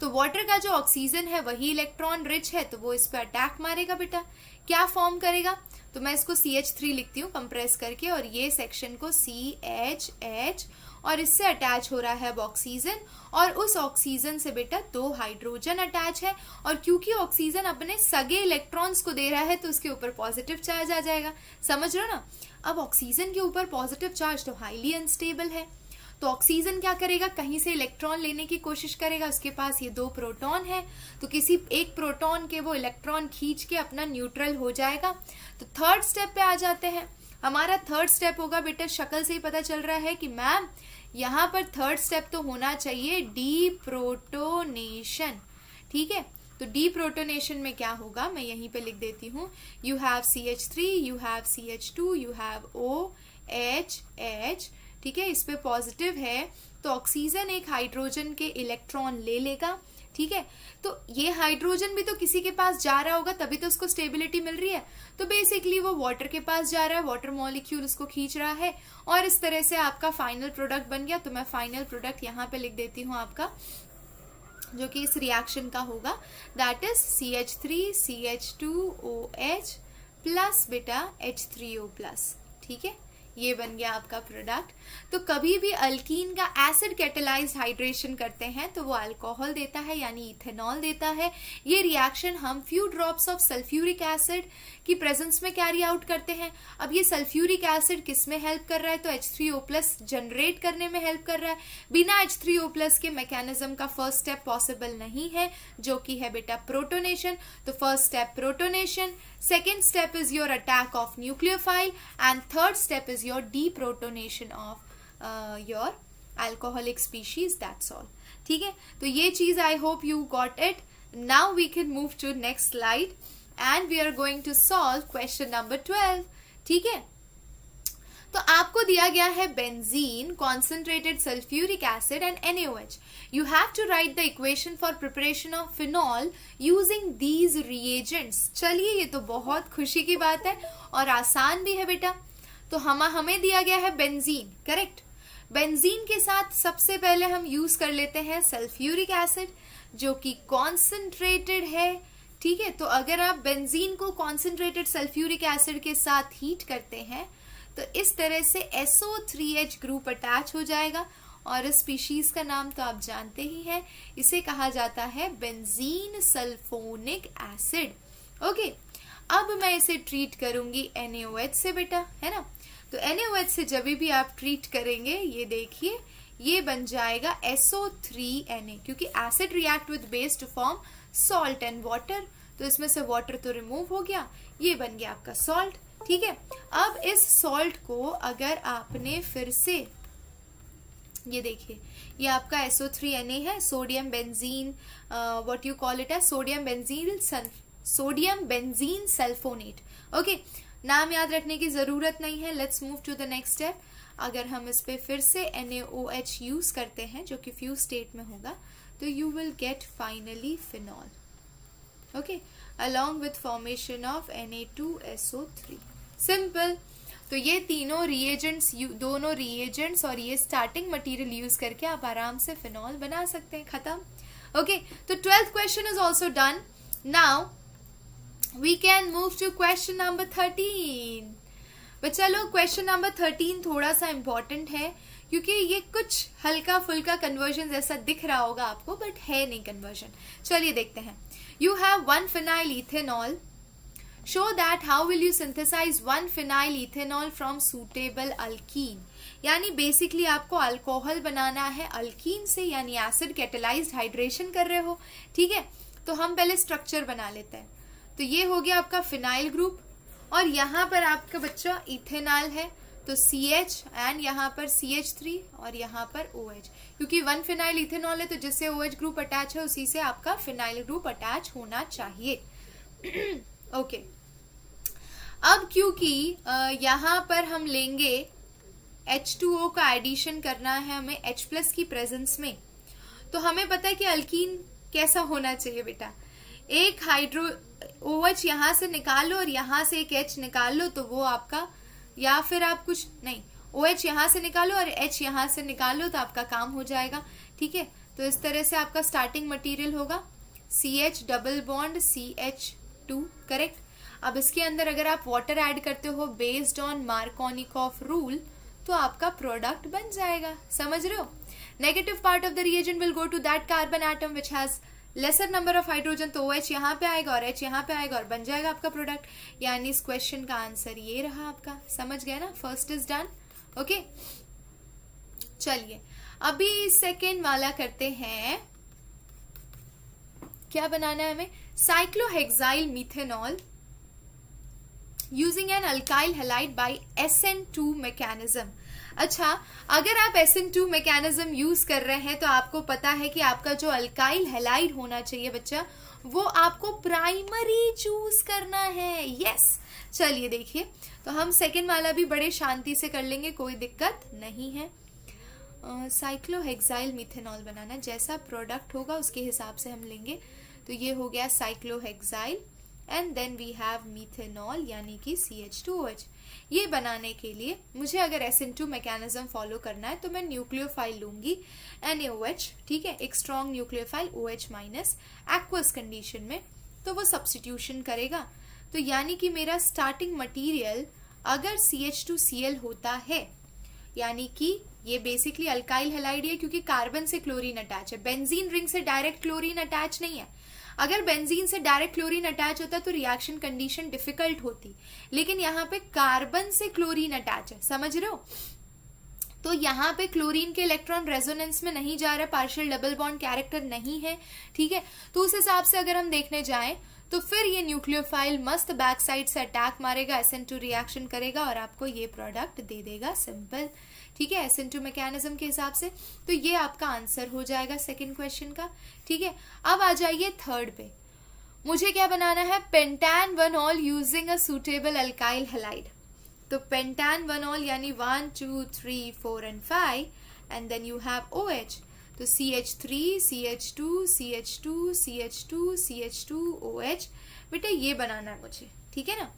तो वाटर का जो ऑक्सीजन है वही इलेक्ट्रॉन रिच है, तो वो इस पे अटैक मारेगा बेटा। क्या फॉर्म करेगा, तो मैं इसको CH3 लिखती हूँ कंप्रेस करके, और ये सेक्शन को CHH, और इससे अटैच हो रहा है अब ऑक्सीजन, और उस ऑक्सीजन से बेटा 2 हाइड्रोजन अटैच है, और क्योंकि ऑक्सीजन अपने सगे इलेक्ट्रॉन्स को दे रहा है तो उसके ऊपर पॉजिटिव चार्ज आ जाएगा। समझ रहे हो ना। अब ऑक्सीजन के ऊपर पॉजिटिव चार्ज तो हाईली अनस्टेबल है, तो ऑक्सीजन क्या करेगा, कहीं से इलेक्ट्रॉन लेने की कोशिश करेगा। उसके पास ये 2 प्रोटॉन है, तो किसी एक प्रोटॉन के वो इलेक्ट्रॉन खींच के अपना न्यूट्रल हो जाएगा। तो थर्ड स्टेप पे आ जाते हैं। हमारा थर्ड स्टेप होगा बेटा, शक्ल से ही पता चल रहा है कि मैम यहाँ पर थर्ड स्टेप तो होना चाहिए डीप्रोटोनेशन। ठीक है, तो डीप्रोटोनेशन में क्या होगा, मैं यहीं पे लिख देती हूँ। You have CH3, you have CH2, you have OH। ठीक है, इस पे पॉजिटिव है, तो ऑक्सीजन एक हाइड्रोजन के इलेक्ट्रॉन ले लेगा। ठीक है, तो ये हाइड्रोजन भी तो किसी के पास जा रहा होगा, तभी तो उसको स्टेबिलिटी मिल रही है। तो बेसिकली वो वाटर के पास जा रहा है, वाटर मॉलिक्यूल उसको खींच रहा है, और इस तरह से आपका फाइनल प्रोडक्ट बन गया। तो मैं फाइनल प्रोडक्ट यहाँ पे लिख देती हूँ आपका, जो कि इस रिएक्शन का होगा, that is CH3 CH2OH plus बेटा H3O+। ठीक है, ये बन गया आपका प्रोडक्ट। तो कभी भी अल्कीन का एसिड कैटेलाइज्ड हाइड्रेशन करते हैं तो वो अल्कोहल देता है, यानी इथेनॉल देता है। ये रिएक्शन हम few drops of sulphuric acid की प्रेजेंस में कैरी आउट करते हैं। अब ये सल्फ्यूरिक एसिड किस में हेल्प कर रहा है, तो H3O+ जनरेट करने में हेल्प कर रहा है। बिना H3O+ के मैकेनिज्म का फर्स्ट स्टेप पॉसिबल नहीं है, जो कि है बेटा प्रोटोनेशन। तो first step protonation, second step is your attack of nucleophile, and third step is your deprotonation of your alcoholic species. That's all. ठीक है, तो ये चीज I hope you got it. Now we can move to next slide and we are going to solve question number 12. ठीक है, तो आपको दिया गया है benzene, concentrated sulphuric acid and NaOH. You have to write the equation for preparation of phenol using these reagents. चलिए, ये तो बहुत खुशी की बात है और आसान भी है बेटा। तो हमें दिया गया है बेंजीन। करेक्ट, बेंजीन के साथ सबसे पहले हम यूज कर लेते हैं सल्फ्यूरिक एसिड, जो कि कॉन्सेंट्रेटेड है। ठीक है, तो अगर आप बेंजीन को कॉन्सेंट्रेटेड सल्फ्यूरिक एसिड के साथ हीट करते हैं तो इस तरह से SO3H ग्रुप अटैच हो जाएगा, और इस स्पीशीज का नाम तो आप जानते ही हैं, इसे कहा जाता है बेंजीन सल्फोनिक एसिड। ओके, अब मैं इसे ट्रीट करूंगी NaOH से बेटा, है ना। तो NaOH से जब भी आप ट्रीट करेंगे, ये देखिए, ये बन जाएगा SO3Na, क्योंकि acid react with base to form salt and water. तो इसमें से वाटर तो रिमूव हो गया, ये बन गया आपका सॉल्ट। ठीक है, अब इस सॉल्ट को अगर आपने फिर से, ये देखिए, ये आपका SO3Na है, sodium benzene, what you call it है, सोडियम बेंजीन सल्फोनेट। ओके, नाम याद रखने की जरूरत नहीं है। Let's move to the next step. अगर हम इस पे फिर से NaOH यूज करते हैं, जो कि फ्यूज स्टेट में होगा, तो you will get finally phenol. Okay, along with formation of Na2SO3. Simple. तो ये तीनों रिएजेंट्स, दोनों रिएजेंट्स और ये स्टार्टिंग मटेरियल यूज करके आप आराम से फिनॉल बना सकते हैं। खत्म। ओके, तो 12th question is also done. Now we can move to question number 13। बच्चा लोग, क्वेश्चन नंबर 13 थोड़ा सा इंपॉर्टेंट है, क्योंकि ये कुछ हल्का फुल्का कन्वर्जन जैसा दिख रहा होगा आपको, बट है नहीं कन्वर्जन। चलिए देखते हैं। You have 1 phenyl ethanol. Show that how will you synthesize 1 phenyl ethanol from suitable alkene. यानी बेसिकली आपको अल्कोहल बनाना है अल्कीन से, यानी एसिड कैटेलाइज्ड हाइड्रेशन कर रहे हो। ठीक है, तो हम पहले स्ट्रक्चर बना लेते हैं। तो ये हो गया आपका फिनाइल ग्रुप, और यहाँ पर आपका बच्चा इथेनॉल है, तो CH एंड यहाँ पर CH3 और यहाँ पर OH, क्योंकि 1 फिनाइल इथेनॉल है तो जिससे OH ग्रुप अटैच है उसी से आपका फिनाइल ग्रुप अटैच होना चाहिए। ओके अब क्योंकि यहाँ पर हम लेंगे H2O का एडिशन करना है हमें H प्लस की प्रेजेंस में, तो हमें पता है कि अल्कीन कैसा होना चाहिए बेटा, एक हाइड्रो OH यहाँ से निकाल लो और यहाँ से एक H निकाल लो तो वो आपका, या फिर आप कुछ नहीं, OH यहाँ से निकालो और H यहाँ से निकाल लो तो आपका काम हो जाएगा। ठीक है, तो इस तरह से आपका स्टार्टिंग मटेरियल होगा CH double bond CH2, correct. अब इसके अंदर अगर आप वाटर ऐड करते हो बेस्ड ऑन मार्कोनिकॉफ रूल तो आपका प्रोडक्ट बन जाएगा, समझ रहे हो। Negative part of the reagent will go to that carbon atom which has lesser number of hydrogen, तो OH यहाँ पे आएगा और H यहाँ पे आएगा और बन जाएगा आपका प्रोडक्ट। यानी इस क्वेश्चन का आंसर ये रहा आपका, समझ गए ना, फर्स्ट इज डन। ओके चलिए अभी सेकेंड वाला करते हैं, क्या बनाना है हमें, cyclohexyl methanol using an alkyl halide by SN2 mechanism. अच्छा, अगर आप SN2 मैकेनिज्म यूज कर रहे हैं तो आपको पता है कि आपका जो अल्काइल हैलाइड होना चाहिए बच्चा, वो आपको प्राइमरी चूज करना है। यस चलिए देखिए, तो हम सेकेंड वाला भी बड़े शांति से कर लेंगे, कोई दिक्कत नहीं है। साइक्लोहेक्साइल मीथेनॉल बनाना, जैसा प्रोडक्ट होगा उसके हिसाब से हम लेंगे। तो ये हो गया cyclohexyl and then we have methanol यानी कि CH2OH। ये बनाने के लिए मुझे अगर SN2 मैकेनिज्म फॉलो करना है तो मैं न्यूक्लियोफाइल लूंगी NaOH, ठीक है, एक strong nucleophile OH minus aqueous condition में, तो वो सब्स्टिट्यूशन करेगा। तो यानी कि मेरा स्टार्टिंग मटेरियल अगर CH2Cl होता है, यानी कि ये बेसिकली अल्काइल हैलाइड है क्योंकि कार्बन से क्लोरीन अटैच है, बेंजीन रिंग से डायरेक्ट क्लोरीन अटैच नहीं है। अगर बेंजीन से डायरेक्ट क्लोरीन अटैच होता तो रिएक्शन कंडीशन डिफिकल्ट होती, लेकिन यहाँ पे कार्बन से क्लोरीन अटैच है, समझ रहे हो। तो यहाँ पे क्लोरीन के इलेक्ट्रॉन रेजोनेंस में नहीं जा रहा, पार्शियल डबल बॉन्ड कैरेक्टर नहीं है, ठीक है। तो उस हिसाब से अगर हम देखने जाएं तो फिर ये न्यूक्लियोफाइल मस्त बैक साइड से अटैक मारेगा, SN2 रिएक्शन करेगा और आपको ये प्रोडक्ट दे देगा, सिंपल, ठीक है, SN2 मैकेनिज्म के हिसाब से। तो ये आपका आंसर हो जाएगा सेकंड क्वेश्चन का, ठीक है। अब आ जाइए थर्ड पे, मुझे क्या बनाना है, pentan one ol using a suitable alkyl halide. तो पेंटान वनॉल यानी 1 2 3 4 and 5 and then you have OH, तो CH3 CH2 CH2 CH2 CH2 OH, बेटा ये बनाना है मुझे, ठीक है ना।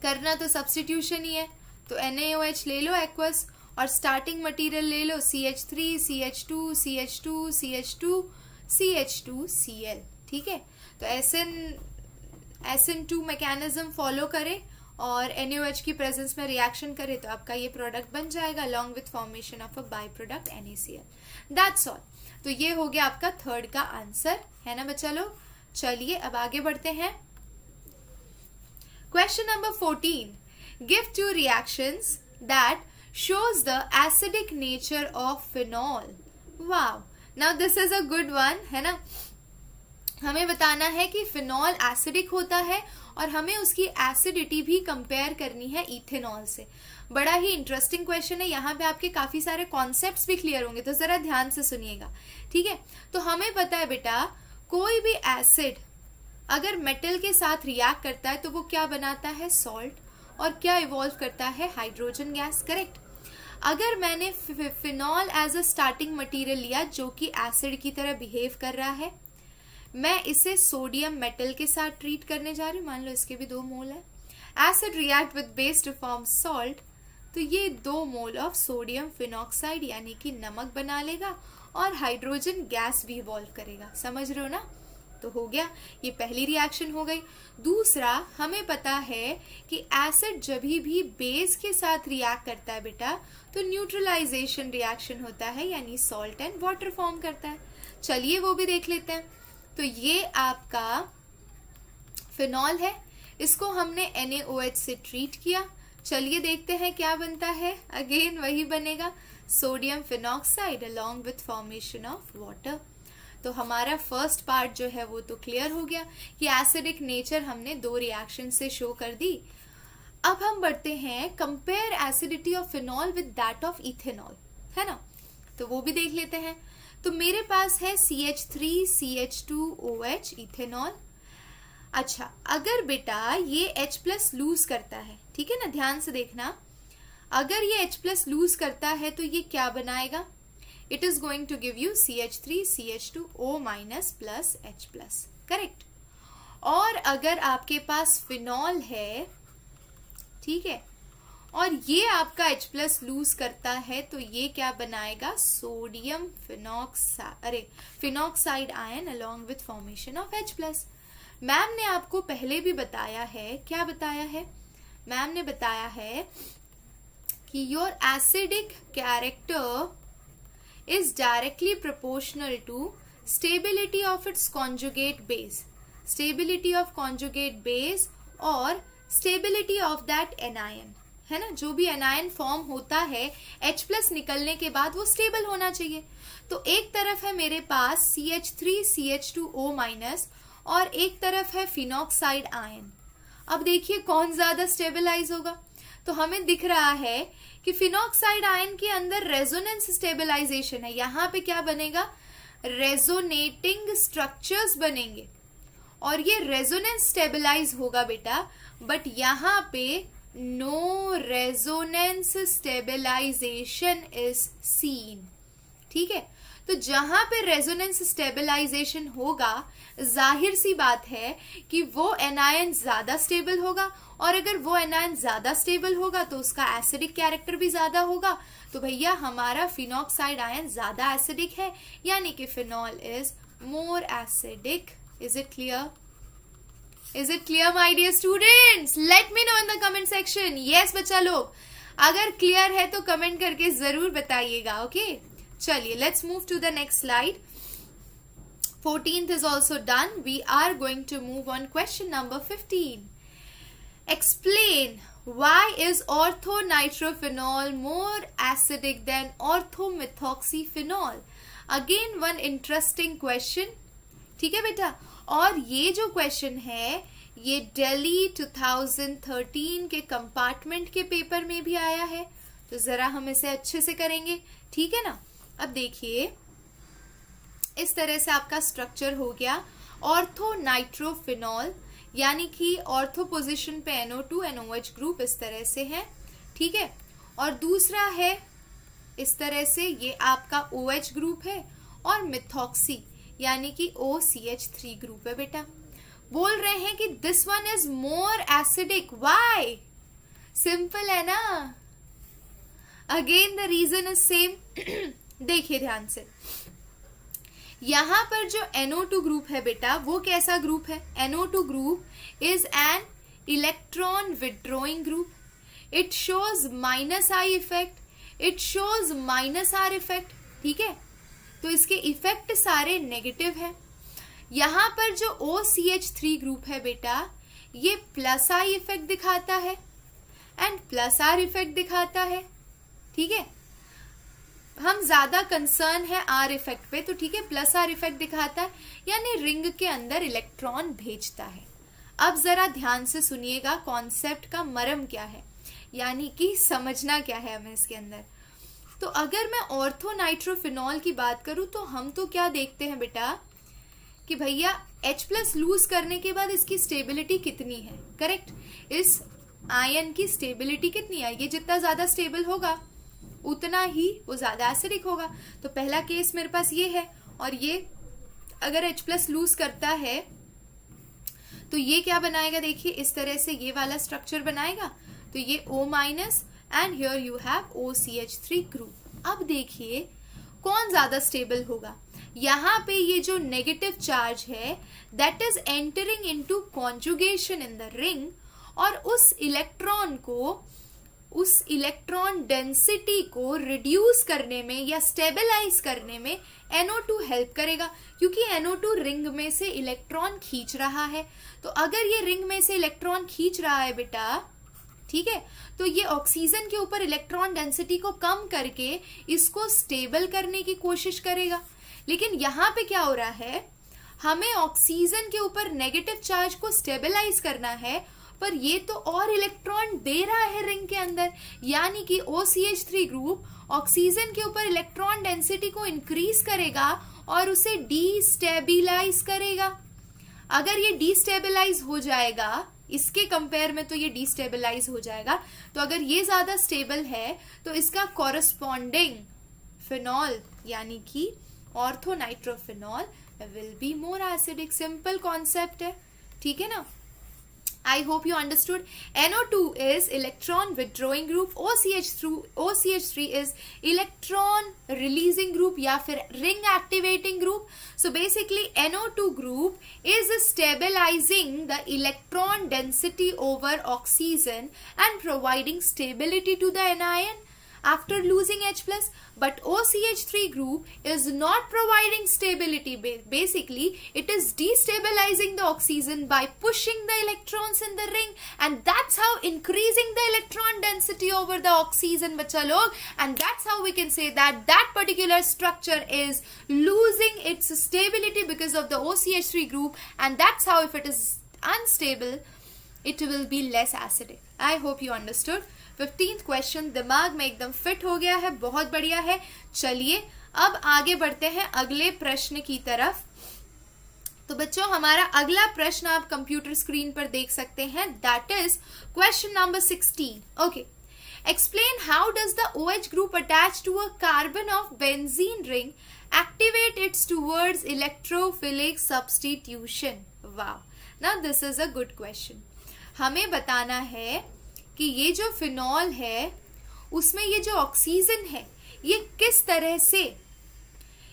करना तो सब्स्टिट्यूशन ही है, तो NaOH ले लो एक्वस और स्टार्टिंग मटेरियल ले लो CH3 CH2 CH2 CH2 CH2Cl, ठीक है। तो SN2 मैकेनिज्म फॉलो करे और NaOH की प्रेजेंस में रिएक्शन करे तो आपका ये प्रोडक्ट बन जाएगा along with formation of a by product NaCl। That's all. तो ये हो गया आपका थर्ड का आंसर, है ना बच्चा लोग। चलिए अब आगे बढ़ते हैं। Question number 14, give 2 reactions that shows the acidic nature of phenol. Wow, now this is a good one, है ना। हमें बताना है कि फिनॉल एसिडिक होता है और हमें उसकी एसिडिटी भी कंपेयर करनी है इथेनॉल से। बड़ा ही इंटरेस्टिंग क्वेश्चन है, यहाँ पे आपके काफी सारे कॉन्सेप्ट्स भी क्लियर होंगे, तो जरा ध्यान से सुनिएगा, ठीक है। तो हमें पता है बेटा, कोई भी एसिड अगर मेटल के साथ रिएक्ट करता है तो वो क्या बनाता है, सॉल्ट, और क्या इवॉल्व करता है, हाइड्रोजन गैस, करेक्ट। अगर मैंने phenol as a starting material लिया जो कि एसिड की तरह बिहेव कर रहा है, मैं इसे सोडियम मेटल के साथ ट्रीट करने जा रही हूँ, मान लो इसके भी 2 मोल है। Acid react with base to form salt, तो ये 2 मोल ऑफ सोडियम फिनॉक्साइड यानी कि नमक बना लेगा और हाइड्रोजन गैस भी इवॉल्व करेगा, समझ रहे हो ना। तो हो गया, ये पहली रिएक्शन हो गई। दूसरा, हमें पता है कि एसिड जब भी बेस के साथ रिएक्ट करता है बेटा तो न्यूट्रलाइजेशन रिएक्शन होता है, यानी सॉल्ट एंड वाटर फॉर्म करता है। चलिए वो भी देख लेते हैं। तो ये आपका फिनॉल है, इसको हमने NaOH से ट्रीट किया। चलिए देखते हैं क्या बनता है, अगेन वही बनेगा, sodium phenoxide along with formation of water. तो हमारा फर्स्ट पार्ट जो है वो तो क्लियर हो गया कि एसिडिक नेचर हमने 2 रिएक्शन से शो कर दी। अब हम बढ़ते हैं compare acidity of phenol with that of ethanol, है ना, तो वो भी देख लेते हैं। तो मेरे पास है CH3CH2OH इथेनॉल। अच्छा, अगर बेटा ये H+ लूज करता है, ठीक है ना, ध्यान से देखना, अगर ये H+ लूज करता है तो ये क्या बनाएगा, it is going to give you CH3CH2O- plus H+, correct. और अगर आपके पास फिनॉल है, ठीक है, और ये आपका H+ लूज करता है तो ये क्या बनाएगा, sodium phenoxide ion along with formation of H+। Ma'am ने आपको पहले भी बताया है, क्या बताया है, मैम ने बताया है कि your acidic character is directly proportional to stability of its conjugate base, stability of conjugate base और stability of that anion, है ना, जो भी एनायन फॉर्म होता है H+ निकलने के बाद वो स्टेबल होना चाहिए। तो एक तरफ है मेरे पास CH3CH2O- और एक तरफ है फिनॉक्साइड आयन। अब देखिए कौन ज्यादा स्टेबलाइज होगा, तो हमें दिख रहा है कि फिनॉक्साइड आयन के अंदर रेजोनेंस स्टेबलाइजेशन है, यहाँ पे क्या बनेगा, रेजोनेटिंग स्ट्रक्चर्स बनेंगे और ये रेजोनेंस स्टेबलाइज होगा बेटा, बट यहाँ पे no resonance stabilisation is seen, ठीक है। तो जहां पे रेजोनेंस स्टेबलाइजेशन होगा, जाहिर सी बात है कि वो एनायन ज्यादा स्टेबल होगा, और अगर वो एनायन ज्यादा स्टेबल होगा तो उसका एसिडिक कैरेक्टर भी ज्यादा होगा। तो भैया हमारा फिनॉक्साइड आयन ज्यादा एसिडिक है, यानी कि phenol is more acidic. Is it clear? Is it clear my dear students? Let me know in the comment section. Yes बच्चा लोग, अगर क्लियर है तो कमेंट करके जरूर बताइएगा, ओके। चलिए let's move to the next slide. 14th is also done. We are going to move on question number 15. Explain why is orthonitrophenol more acidic than orthomethoxyphenol? Again one interesting question. ठीक है बेटा, और ये जो question है ये दिल्ली 2013 के compartment के पेपर में भी आया है, तो जरा हम इसे अच्छे से करेंगे, ठीक है ना। अब देखिए इस तरह से आपका स्ट्रक्चर हो गया, ऑर्थोनाइट्रोफिनॉल, यानी कि ऑर्थो पोजीशन पे NO2 NOH ग्रुप इस तरह से है, ठीक है, और दूसरा है इस तरह से ये आपका OH ग्रुप है, और मिथॉक्सी यानी कि OCH3 ग्रुप है बेटा। बोल रहे हैं कि this one is more acidic, why? Simple है ना, again the reason is same. देखिए ध्यान से, यहां पर जो NO2 ग्रुप है बेटा वो कैसा ग्रुप है, NO2 group is an electron withdrawing group, it shows -I effect, it shows -R effect, ठीक है, तो इसके इफेक्ट सारे नेगेटिव है। यहां पर जो OCH3 ग्रुप है बेटा ये +I इफेक्ट दिखाता है एंड +R इफेक्ट दिखाता है, ठीक है, हम ज्यादा कंसर्न है R इफेक्ट पे, तो ठीक है, +R इफेक्ट दिखाता है, यानी रिंग के अंदर इलेक्ट्रॉन भेजता है। अब जरा ध्यान से सुनिएगा कॉन्सेप्ट का मर्म क्या है, यानी कि समझना क्या है हमें इसके अंदर। तो अगर मैं ऑर्थोनाइट्रोफिनॉल की बात करूं तो हम तो क्या देखते हैं बेटा कि भैया H+ लूज करने के बाद इसकी स्टेबिलिटी कितनी है, करेक्ट, इस आयन की स्टेबिलिटी कितनी है, ये जितना ज्यादा स्टेबल होगा उतना ही वो ज्यादा एसिडिक होगा। तो पहला केस मेरे पास ये है, और ये अगर H+ लूज करता है तो ये क्या बनाएगा, देखिए इस तरह से ये वाला स्ट्रक्चर बनाएगा, तो ये O- and here you have OCH3 group. अब देखिए कौन ज्यादा स्टेबल होगा, यहाँ पे ये जो नेगेटिव चार्ज है that is entering into conjugation in the ring, और उस इलेक्ट्रॉन डेंसिटी को रिड्यूस करने में या स्टेबलाइज करने में NO2 हेल्प करेगा, क्योंकि NO2 रिंग में से इलेक्ट्रॉन खींच रहा है। तो अगर ये रिंग में से इलेक्ट्रॉन खींच रहा है बेटा, ठीक है, तो ये ऑक्सीजन के ऊपर इलेक्ट्रॉन डेंसिटी को कम करके इसको स्टेबल करने की कोशिश करेगा। लेकिन यहाँ पे क्या हो रहा है, हमें ऑक्सीजन के ऊपर नेगेटिव चार्ज को स्टेबलाइज करना है, पर ये तो और इलेक्ट्रॉन दे रहा है रिंग के अंदर, यानी कि OCH3 ग्रुप ऑक्सीजन के ऊपर इलेक्ट्रॉन डेंसिटी को इंक्रीज करेगा और उसे डीस्टेबिलाईज करेगा। अगर ये डीस्टेबिलाईज हो जाएगा, इसके कंपेयर में तो ये डीस्टेबिलाईज हो जाएगा, तो अगर ये ज्यादा स्टेबल है तो इसका कॉरस्पॉन्डिंग फिनॉल यानी कि orthonitrophenol will be more acidic. Simple concept है, ठीक है ना। I hope you understood. NO2 is electron withdrawing group, OCH3 is electron releasing group या फिर ring activating group. So basically NO2 group is stabilizing the electron density over oxygen and providing stability to the anion after losing H+, but OCH3 group is not providing stability. Basically it is destabilizing the oxygen by pushing the electrons in the ring, and that's how increasing the electron density over the oxygen, bachcha log, and that's how we can say that that particular structure is losing its stability because of the OCH3 group, and that's how if it is unstable it will be less acidic. I hope you understood. 15th question दिमाग में एकदम fit हो गया है, बहुत बढ़िया है। चलिए अब आगे बढ़ते हैं अगले प्रश्न की तरफ। तो बच्चों हमारा अगला प्रश्न आप कंप्यूटर स्क्रीन पर देख सकते हैं, that is question number 16। Okay, explain how does the OH group attach to a carbon of benzene ring activate its towards electrophilic substitution. वाह, now this is a good question. हमें बताना है कि ये जो फिनॉल है उसमें ये जो ऑक्सीजन है ये किस तरह से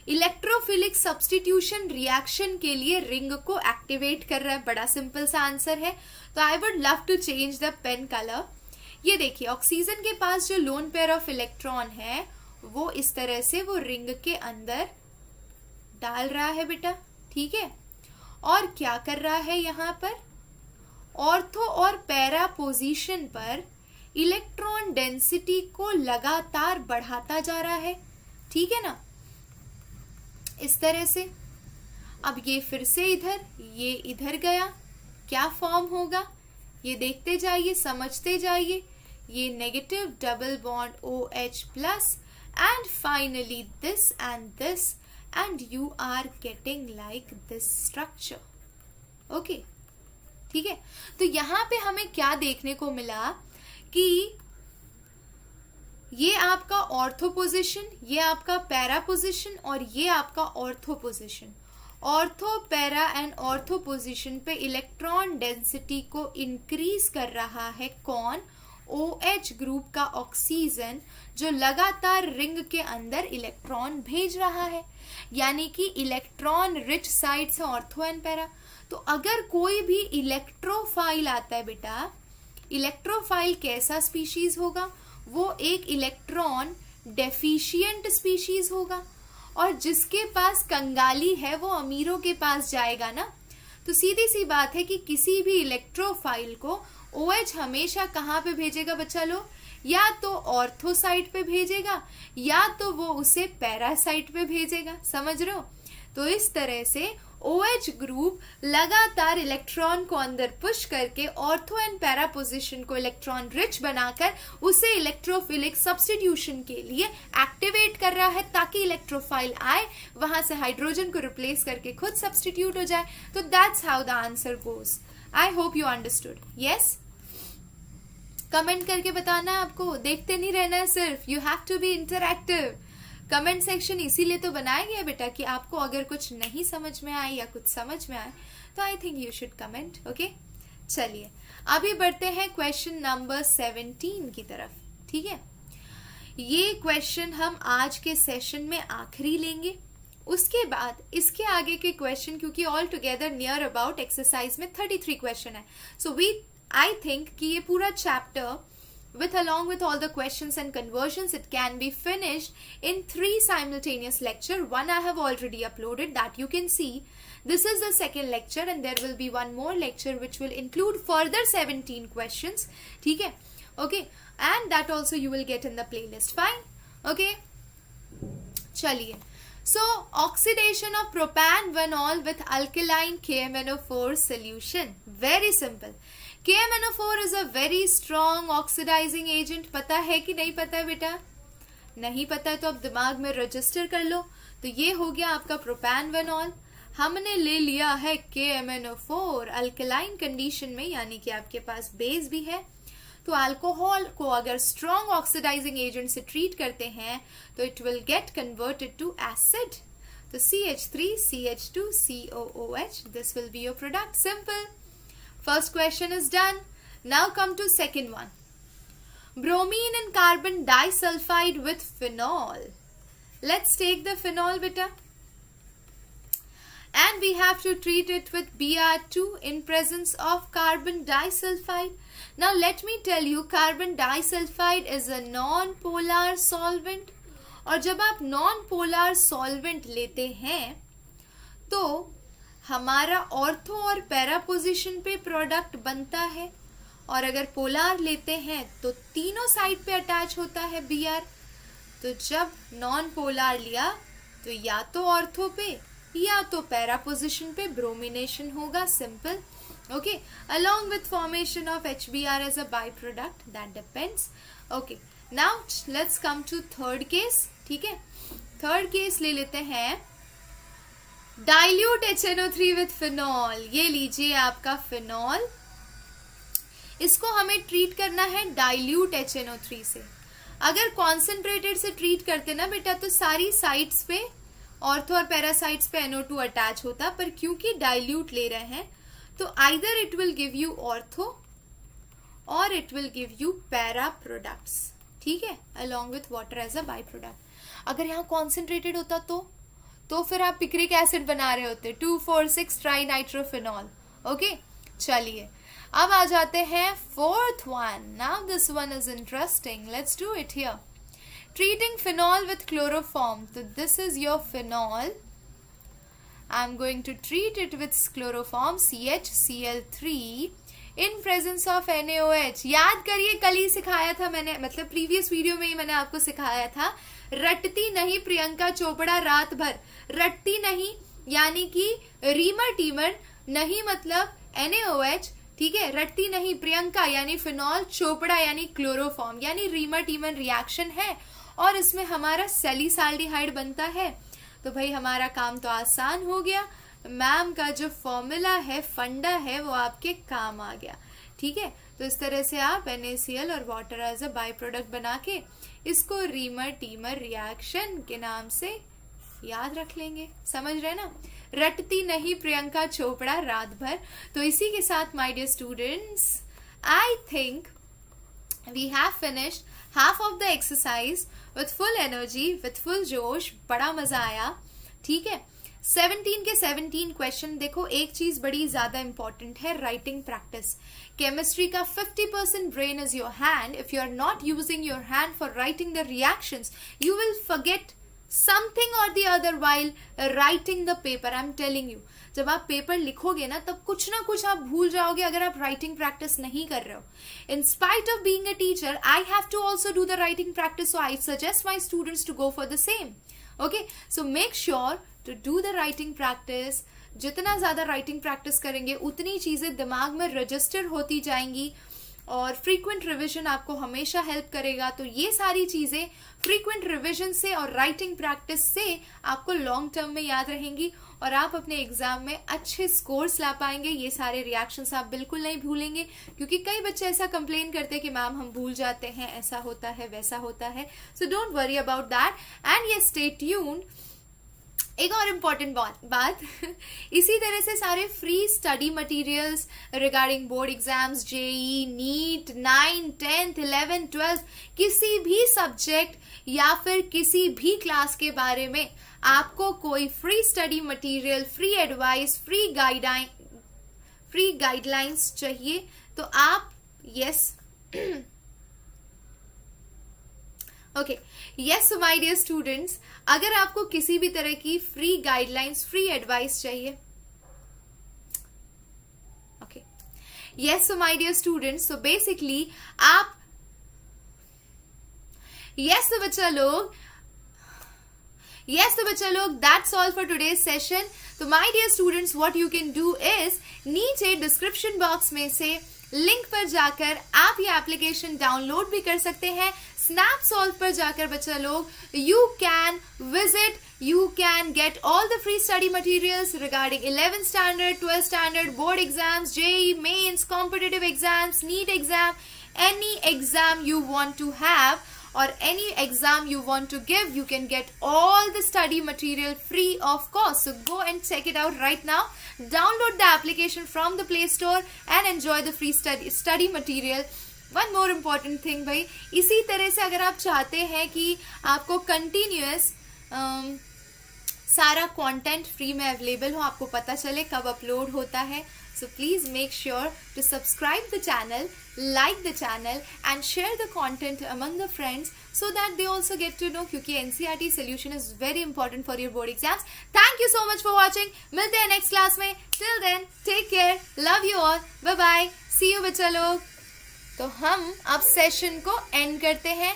इलेक्ट्रोफिलिक सब्स्टिट्यूशन रिएक्शन के लिए रिंग को एक्टिवेट कर रहा है। बड़ा सिंपल सा आंसर है। तो I would love to change the pen colour. ये देखिए, ऑक्सीजन के पास जो लोन पेयर ऑफ इलेक्ट्रॉन है वो इस तरह से वो रिंग के अंदर डाल रहा है बेटा, ठीक है। और क्या कर रहा है, यहाँ पर ऑर्थो और पैरा पोजीशन पर इलेक्ट्रॉन डेंसिटी को लगातार बढ़ाता जा रहा है, ठीक है ना, इस तरह से। अब ये फिर से इधर, ये इधर गया, क्या फॉर्म होगा ये देखते जाइए, समझते जाइए। ये negative double bond OH plus and finally this and you are getting like this structure. Okay, ठीक है। तो यहां पे हमें क्या देखने को मिला कि ये आपका ऑर्थो पोजीशन, ये आपका पैरा पोजीशन और ये आपका ortho position. Ortho, para and ortho position पे इलेक्ट्रॉन डेंसिटी को इंक्रीज कर रहा है कौन, OH ग्रुप का ऑक्सीजन, जो लगातार रिंग के अंदर इलेक्ट्रॉन भेज रहा है, यानी कि इलेक्ट्रॉन रिच साइड से ऑर्थो एंड पैरा। तो अगर कोई भी इलेक्ट्रोफाइल आता है बेटा, इलेक्ट्रोफाइल कैसा स्पीशीज होगा, वो एक इलेक्ट्रॉन डेफिशिएंट स्पीशीज होगा, और जिसके पास कंगाली है वो अमीरों के पास जाएगा ना। तो सीधी सी बात है कि किसी भी इलेक्ट्रोफाइल को OH हमेशा कहाँ पे भेजेगा बच्चा लोग, या तो ऑर्थो साइड पे भेजेगा या तो वो उसे पैरा साइड पे भेजेगा, समझ रहे हो। तो इस तरह से OH ग्रुप लगातार इलेक्ट्रॉन को अंदर पुश करके ऑर्थो एंड पैरा पोजीशन को इलेक्ट्रॉन रिच बनाकर उसे इलेक्ट्रोफिलिक सब्स्टिट्यूशन के लिए एक्टिवेट कर रहा है, ताकि इलेक्ट्रोफाइल आए, वहां से हाइड्रोजन को रिप्लेस करके खुद सब्स्टिट्यूट हो जाए। तो that's how the answer goes. I hope you understood. Yes, comment करके बताना है आपको, देखते नहीं रहना है सिर्फ, you have to be interactive. Comment section इसीलिए तो बनाया गया बेटा कि आपको अगर कुछ नहीं समझ में आए या कुछ समझ में आए तो I think you should comment. Okay, चलिए अभी बढ़ते हैं क्वेश्चन नंबर 17 की तरफ, ठीक है। ये क्वेश्चन हम आज के सेशन में आखिरी लेंगे, उसके बाद इसके आगे के क्वेश्चन, क्योंकि all together near about exercise में 33 क्वेश्चन है, सो आई थिंक कि ये पूरा chapter along with all the questions and conversions, it can be finished in 3 simultaneous lecture. One I have already uploaded that you can see. This is the second lecture and there will be one more lecture which will include further 17 questions. ठीक है? Okay, and that also you will get in the playlist. Fine? Okay? चलिए. So, oxidation of propanol with alkaline KMNO4 solution. Very simple. KMNO4 is a very strong oxidising agent. पता है कि नहीं पता है बेटा? नहीं पता है तो अब दिमाग में रजिस्टर कर लो. तो ये हो गया आपका प्रोपैनवेनॉल. हमने ले लिया है KMNO4 अल्कलाइन कंडीशन में, यानी कि आपके पास बेस भी है. तो अल्कोहल को अगर स्ट्रॉन्ग ऑक्सीडाइजिंग एजेंट से ट्रीट करते हैं तो it will get converted to acid. तो CH3CH2COOH, this will be your product. Simple. First question is done. Now come to second one. Bromine and carbon disulfide with phenol. Let's take the phenol beta. And we have to treat it with Br2 in presence of carbon disulfide. Now let me tell you, carbon disulfide is a non-polar solvent. और जब आप non-polar solvent लेते हैं तो हमारा ortho और para position पे product बनता है, और अगर पोलार लेते हैं तो तीनों साइड पे अटैच होता है Br. तो जब नॉन पोलार लिया तो या तो ऑर्थो पे या तो पैरा पोजीशन पे ब्रोमिनेशन होगा. Simple. Okay. Along with formation of HBr as a by product, that depends. Okay. Now let's come to third case. ठीक है, थर्ड केस ले लेते हैं. Dilute HNO3 with phenol. ये लीजिए आपका फिनॉल. इसको हमें ट्रीट करना है डाइल्यूट HNO3 से. अगर कॉन्सेंट्रेटेड से ट्रीट करते ना बेटा तो सारी साइड्स पे ऑर्थो और पैरासाइट्स पे NO2 अटैच होता, पर क्योंकि डाइल्यूट ले रहे हैं तो either it will give you ortho और it will give you para products. ठीक है, along with water as a by product. अगर यहाँ कॉन्सेंट्रेटेड होता तो फिर आप पिक्रिक एसिड बना रहे होते, 2,4,6 ट्राइनाइट्रोफिनॉल. ओके, चलिए अब आ जाते हैं fourth one. Now this one is interesting. Let's do it here. Treating phenol with chloroform. So this is your phenol. I'm going to treat it with chloroform CHCl3 in presence of NaOH. याद करिए, कल ही सिखाया था मैंने, मतलब previous video में ही मैंने आपको सिखाया था. रटती नहीं प्रियंका चोपड़ा रात भर. रटती नहीं यानी कि रीमर टीमर नहीं, मतलब NaOH. ठीक है, रटती नहीं प्रियंका यानी फिनॉल, चोपड़ा यानी क्लोरोफॉर्म, यानी रीमर टीमर रिएक्शन है और इसमें हमारा सैलिसाल्डिहाइड बनता है. तो भाई हमारा काम तो आसान हो गया. मैम का जो फॉर्मूला है, फंडा है, वो आपके काम आ गया. ठीक है, तो इस तरह से आप NaCl और water as a by product बना के इसको रीमर टीमर रिएक्शन के नाम से याद रख लेंगे. समझ रहे ना? रटती नहीं प्रियंका चोपड़ा रात भर. तो इसी के साथ my dear students, I think we have finished half of the exercise with full energy, with full जोश. बड़ा मजा आया. ठीक है, 17 के 17 क्वेश्चन. देखो एक चीज बड़ी ज्यादा इंपॉर्टेंट है, राइटिंग प्रैक्टिस. केमिस्ट्री का 50% brain is your hand. If you are not using your hand for writing the reactions, you will forget something or the other while writing the paper. I'm telling you, जब आप paper लिखोगे ना तब कुछ ना कुछ आप भूल जाओगे अगर आप राइटिंग प्रैक्टिस नहीं कर रहे हो. In spite of being a teacher, I have to also do the writing practice, so I suggest my students to go for the same. Okay, so make sure to do the writing practice. जितना ज्यादा writing practice करेंगे उतनी चीजें दिमाग में register होती जाएंगी और फ्रीक्वेंट रिवीजन आपको हमेशा हेल्प करेगा. तो ये सारी चीजें फ्रीक्वेंट रिवीजन से और राइटिंग प्रैक्टिस से आपको लॉन्ग टर्म में याद रहेंगी और आप अपने एग्जाम में अच्छे स्कोर्स ला पाएंगे. ये सारे रिएक्शंस आप बिल्कुल नहीं भूलेंगे, क्योंकि कई बच्चे ऐसा कंप्लेन करते हैं कि मैम हम भूल जाते हैं, ऐसा होता है वैसा होता है. So don't worry about that and ये स्टे ट्यून्ड. एक और इम्पॉर्टेंट बात इसी तरह से सारे free study materials regarding board exams, JEE, NEET, 9, 10, 11, 12, किसी भी सब्जेक्ट या फिर किसी भी क्लास के बारे में आपको कोई free study material, free advice, free guidelines चाहिए तो आप yes, so my dear students, अगर आपको किसी भी तरह की फ्री गाइडलाइंस, फ्री एडवाइस चाहिए, yes, so my dear students, so basically आप yes तो बच्चा लोग that's all for today's session. तो my dear students, what you can do is नीचे डिस्क्रिप्शन बॉक्स में से लिंक पर जाकर आप ये एप्लीकेशन डाउनलोड भी कर सकते हैं। स्नैप सॉल्व पर जाकर बच्चा लोग you can visit, you can get all the free study materials regarding 11th standard, 12th standard, board exams, JEE mains, competitive exams, NEET exam, any exam you want to have or any exam you want to give, you can get all the study material free of cost. So go and check it out right now. Download the application from the Play Store and enjoy the free study material. One more important thing भाई, इसी तरह से अगर आप चाहते हैं कि आपको कंटिन्यूअस सारा कंटेंट फ्री में अवेलेबल हो, आपको पता चले कब अपलोड होता है, so please make sure to subscribe the channel, like the channel and share the content among the friends so that they also get to know, क्योंकि NCERT solution is very important for your board exams. Thank you so much for watching. मिलते हैं next class में. Till then, take care. Love you all. Bye bye. See you बच्चा लोग. तो हम अब session को एंड करते हैं,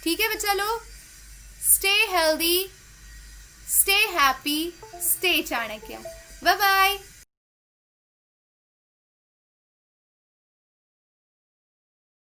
ठीक है बच्चा लोग? Stay healthy, stay happy, stay Chanakya. Bye bye.